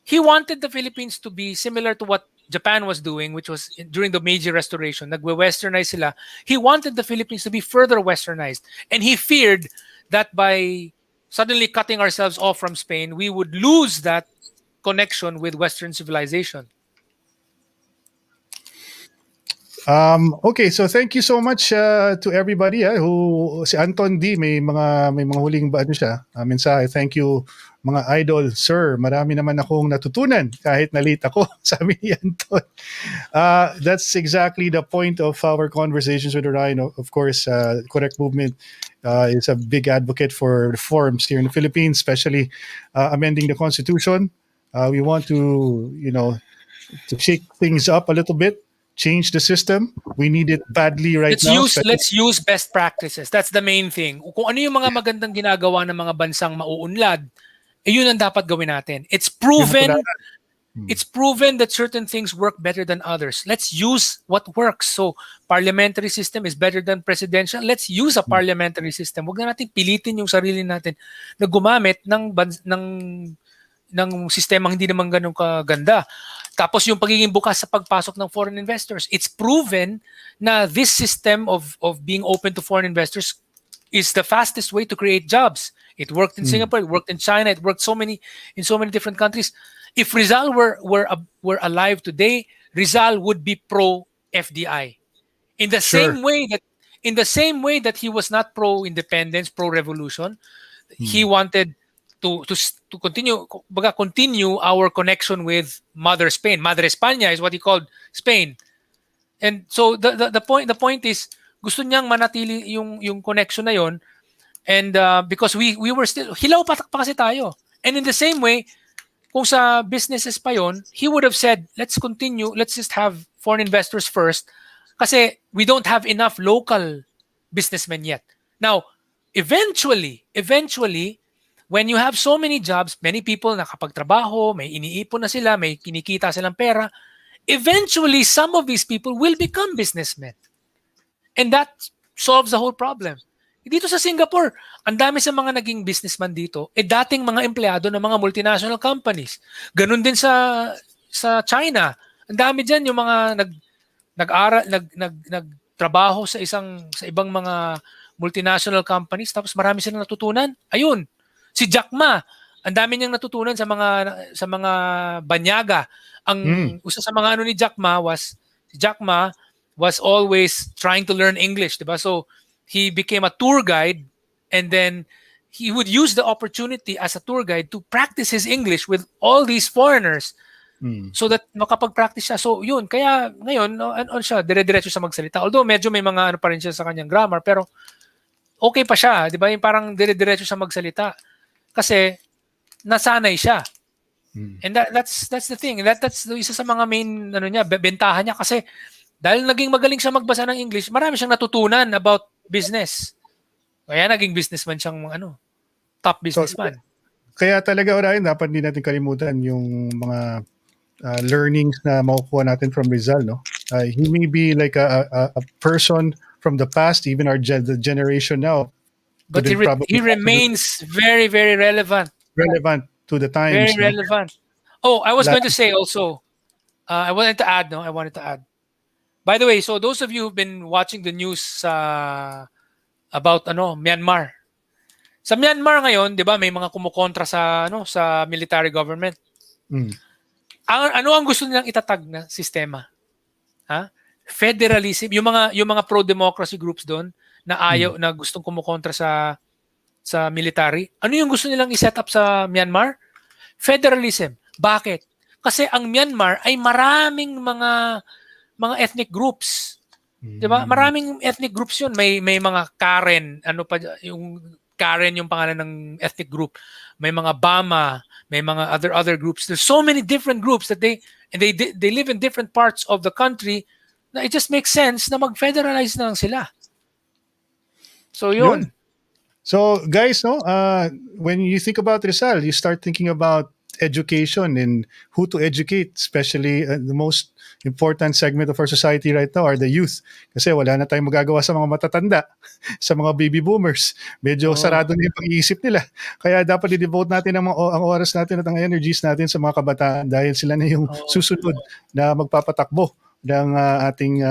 he wanted the Philippines to be similar to what Japan was doing, which was during the Meiji Restoration. Nagwe-westernize sila. He wanted the Philippines to be further westernized. And he feared that by suddenly cutting ourselves off from Spain, we would lose that connection with Western civilization. Okay, so thank you so much to everybody who si Anton D may mga huling ano siya, mensahe. Thank you mga idol, sir. Marami naman akong natutunan kahit na late ako, sabi ni Anton. That's exactly the point of our conversations with Orion. Of course, Correct Movement is a big advocate for reforms here in the Philippines, especially amending the Constitution. We want to shake things up a little bit, change the system. We need it badly right now. Let's use best practices. That's the main thing. Kung ano yung mga magandang ginagawa ng mga bansang mauunlad, yun ang dapat gawin natin. It's proven that certain things work better than others. Let's use what works. So, parliamentary system is better than presidential. Let's use a parliamentary system. Huwag na natin pilitin yung sarili natin na gumamit ng sistemang hindi naman ganun kaganda. Tapos yung pagiging bukas sa pagpasok ng foreign investors. It's proven na this system of being open to foreign investors is the fastest way to create jobs. It worked in Singapore, it worked in China, it worked in so many different countries. If Rizal were alive today, Rizal would be pro FDI. In the same way that he was not pro independence, pro revolution, he wanted to continue our connection with Mother Spain. Madre España is what he called Spain. And so the point is gusto niyang manatili yung connection na yon, and because we were still hilaw pa kasi tayo. And in the same way, kung sa businesses pa yon, he would have said, let's just have foreign investors first kasi we don't have enough local businessmen yet. Now, eventually, when you have so many jobs, many people nakapagtrabaho, may iniipon na sila, may kinikita silang pera, eventually some of these people will become businessmen. And that solves the whole problem. Dito sa Singapore, ang dami sa mga naging businessman dito, dating mga empleyado ng mga multinational companies. Ganun din sa China. Ang dami diyan yung mga nagtrabaho sa ibang mga multinational companies, tapos marami silang natutunan. Ayun, si Jack Ma, ang dami niyang natutunan sa mga banyaga. Isa sa mga ano ni Jack Ma was always trying to learn English, diba? So he became a tour guide, and then he would use the opportunity as a tour guide to practice his English with all these foreigners so that makapag-practice siya. So yun, kaya ngayon siya dire-diretso sa magsalita. Although medyo may mga ano pa rin siya sa kanyang grammar, pero okay pa siya, 'di ba? Yung parang dire-diretso sa magsalita kasi nasanay siya. And that's the thing. That's isa sa mga main bentahan niya kasi dahil naging magaling siya magbasa ng English, marami siyang natutunan about business. Kaya naging businessman siyang top businessman. Kaya talaga, Orion, dapat din natin kalimutan yung mga learnings na makukuha natin from Rizal, no? He may be like a person from the past, even the generation now. But he remains very, very relevant. Relevant to the times. Very relevant. Oh, I was going to say also, I wanted to add. By the way, so those of you who've been watching the news about Myanmar. Sa Myanmar ngayon, 'di ba, may mga kumukontra sa military government. Ano ang gusto nilang itatag na sistema? Federalism, yung mga pro-democracy groups doon na na gustong kumukontra sa military. Ano yung gusto nilang i-set up sa Myanmar? Federalism. Bakit? Kasi ang Myanmar ay maraming mga ethnic groups. 'Di ba? Maraming ethnic groups 'yun. May mga Karen, yung Karen yung pangalan ng ethnic group. May mga Bama, may mga other groups. There's so many different groups that they live in different parts of the country na it just makes sense na mag-federalize na lang sila. So 'yun. So guys, when you think about Rizal, you start thinking about education and who to educate, especially the most important segment of our society right now are the youth. Kasi wala na tayong magagawa sa mga matatanda, sa mga baby boomers. Medyo sarado na yung pag-iisip nila. Kaya dapat i-devote natin ang oras natin at ang energies natin sa mga kabataan dahil sila na yung susunod na magpapatakbo ng ating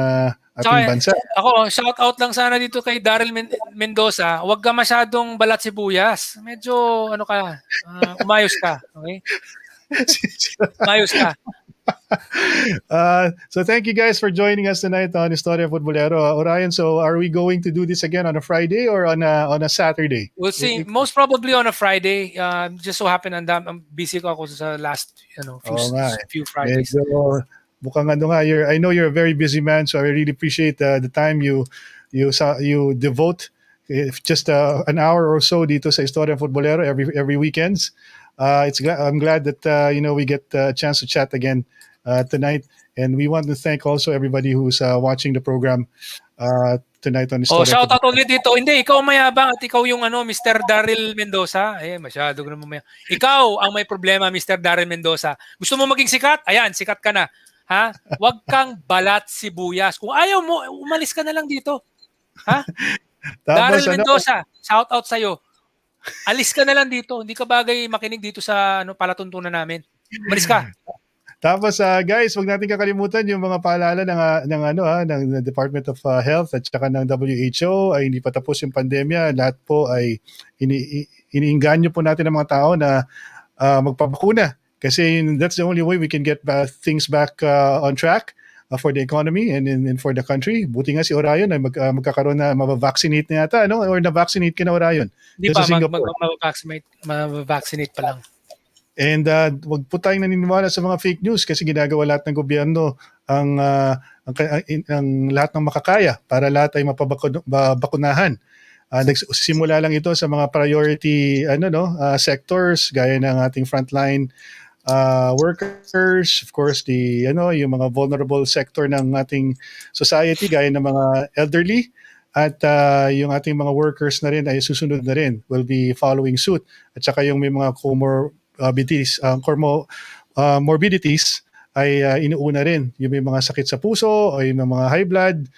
bansa. Ako, shout out lang sana dito kay Daryl Mendoza. Huwag ka masyadong balat sibuyas. Medyo umayos ka. Okay? Mayos ka. So thank you guys for joining us tonight on Istoryang Futbolero. Orion, so are we going to do this again on a Friday or on a Saturday? We'll see. Most probably on a Friday. Just so happen I'm busy ko ako sa last Oo nga eh. few Fridays. Medyo mukhang ano nga, I know you're a very busy man, so I really appreciate the time you devote if just an hour or so dito sa Istoryang Futbolero every weekends. I'm glad that we get a chance to chat again tonight, and we want to thank also everybody who's watching the program tonight on Oh, Istoryang shout out Futbolero. ulit dito. Hindi, ikaw ang mayabang at ikaw yung Mr. Daryl Mendoza. Masyado naman may. Ikaw ang may problema, Mr. Daryl Mendoza. Gusto mo maging sikat? Ayan, sikat ka na. Ha? Huwag kang balat sibuyas. Kung ayaw mo, umalis ka na lang dito. Ha? Tapos Daryl Mendoza, shout out sa'yo. Alis ka na lang dito. Hindi ka bagay makinig dito sa palatuntunan namin. Umalis ka. Tapos guys, wag natin kakalimutan yung mga paalala ng Department of Health at saka ng WHO ay hindi pa tapos yung pandemya. Lahat po ay iniinganyo po natin ang mga tao na magpabakuna kasi that's the only way we can get things back on track for the economy and for the country. Buti nga si Orion ay magkakaroon na mabavaccinate na yata, no? Or na-vaccinate ka na, Orion? Hindi pa, mag-vaccinate pa lang. And wag po tayong naniniwala sa mga fake news kasi ginagawa lahat ng gobyerno ang lahat ng makakaya para lahat ay mapabakunahan. Nagsimula lang ito sa mga priority sectors gaya ng ating frontline workers, of course yung mga vulnerable sector ng ating society gaya ng mga elderly at yung ating mga workers na rin ay susunod na rin, will be following suit, at saka yung may mga morbidities ay inuuna rin, yung may mga sakit sa puso o yung mga high blood.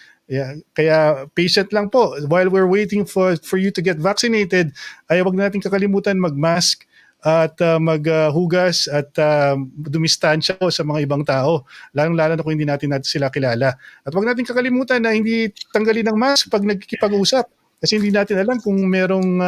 Kaya patient lang po while we're waiting for you to get vaccinated. Ay wag natin kakalimutan mag-mask at maghugas at dumistansya sa mga ibang tao, lalong-lalo na kung hindi natin sila kilala. At wag natin kakalimutan na hindi tanggalin ang mask pag nagkikipag-usap. Kasi hindi natin alam kung merong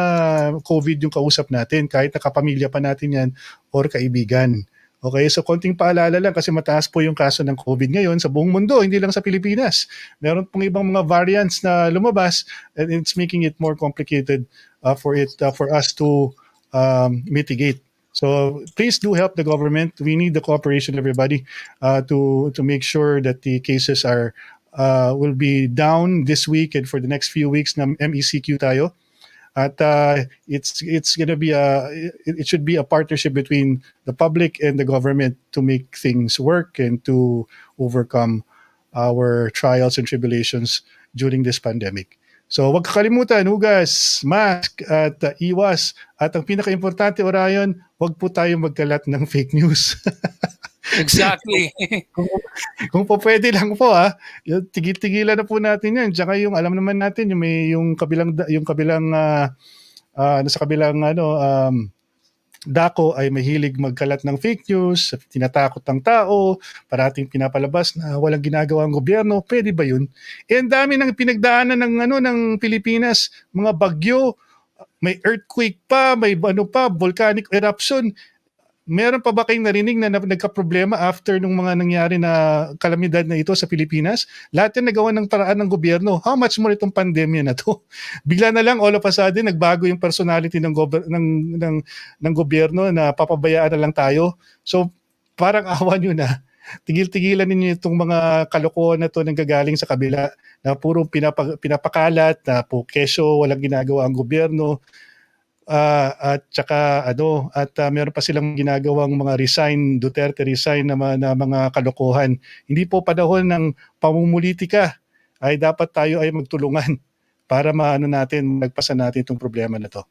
COVID yung kausap natin, kahit nakapamilya pa natin yan or kaibigan. Okay, so konting paalala lang kasi mataas po yung kaso ng COVID ngayon sa buong mundo, hindi lang sa Pilipinas. Meron pong ibang mga variants na lumabas and it's making it more complicated for us to mitigate. So please do help the government. We need the cooperation of everybody to make sure that the cases will be down this week and for the next few weeks na MECQ tayo. At it's gonna be it should be a partnership between the public and the government to make things work and to overcome our trials and tribulations during this pandemic. So wag kakalimutan, hugas, mask at iwas. At ang pinaka-importante, Orion, wag po tayong magkalat ng fake news. Exactly. Kung po pwede lang po tigil-tigilan na po natin 'yan. Tsaka yung alam naman natin yung kabilang sa kabilang dako ay mahilig magkalat ng fake news, tinatakot ng tao, parating pinapalabas na walang ginagawa ang gobyerno. Pwede ba 'yun? Ang dami ng pinagdaanan ng Pilipinas, mga bagyo, may earthquake pa, may volcanic eruption. Meron pa ba kayong narinig na nagka-problema after nung mga nangyari na kalamidad na ito sa Pilipinas? Lahat yan nagawa ng paraan ng gobyerno. How much more itong pandemya na to? Bigla na lang all of a sudden nagbago yung personality ng gobyerno na papabayaan na lang tayo. So parang awa nyo na. Tigil-tigilan ninyo itong mga kalokohan na to nang gagaling sa kabila na puro pinapakalat na po kesyo, walang ginagawa ang gobyerno. At saka meron pa silang ginagawang mga Duterte resign na mga kalokohan. Hindi po panahon ng pamumulitika. Ay dapat tayo ay magtulungan para magpasan natin itong problema na to.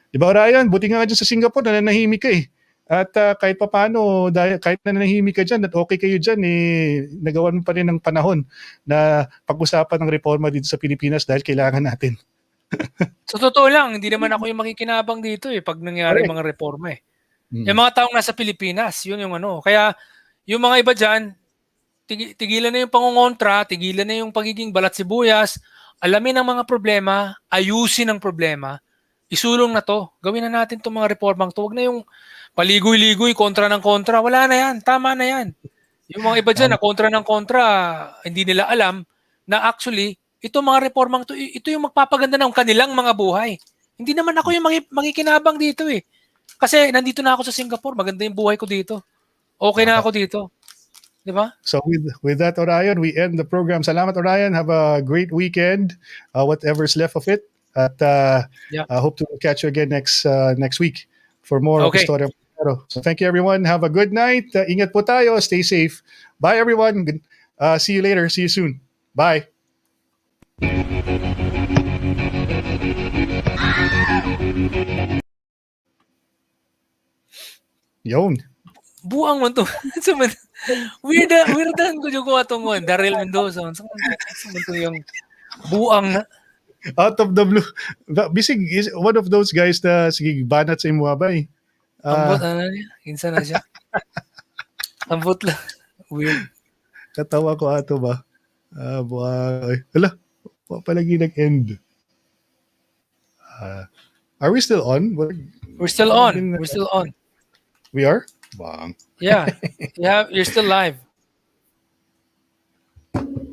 Di ba, Ryan? Buti nga dyan sa Singapore, nananahimik ka eh. At kahit paano, kahit nananahimik ka dyan at okay kayo dyan, nagawan mo pa rin ng panahon na pag-usapan ng reforma dito sa Pilipinas dahil kailangan natin. So totoo lang, hindi naman ako yung makikinabang dito pag nangyari mga reforma Yung mga taong nasa Pilipinas, yun yung Kaya yung mga iba dyan, tigilan na yung pangungontra, tigilan na yung pagiging balat sibuyas, alamin ang mga problema, ayusin ang problema, Isulong na to. Gawin na natin itong mga reformang to. Huwag na yung paligoy-ligoy, kontra ng kontra. Wala na yan. Tama na yan. Yung mga iba dyan Tama. na kontra ng kontra, hindi nila alam na actually, ito mga reformang to, ito yung magpapaganda ng kanilang mga buhay. Hindi naman ako yung makikinabang dito eh. Kasi nandito na ako sa Singapore, maganda yung buhay ko dito. Okay na Tama. ako dito. Di ba? So with that, Orion, we end the program. Salamat, Orion. Have a great weekend, whatever's left of it. At Yeah. I hope to catch you again next week for more of Okay. Istoryang Futbolero. So thank you, everyone. Have a good night. Ingat po tayo. Stay safe. Bye, everyone. See you later. See you soon. Bye. Yun. Buang man to. Weirdan ko yung kuha itong Daryl Mendoza. Sa man to yung buang na. Out of the blue. Bisig is one of those guys na sige banat sa imo bay. Ambot, ano niya? Kinsa na siya? Ambot lang. Weird. Katawa ko ato ba? Buhay. Hala, palagi nag-end. Are we still on? We're still on. We're still on. We are? Bang. Yeah. Yeah, you're still live.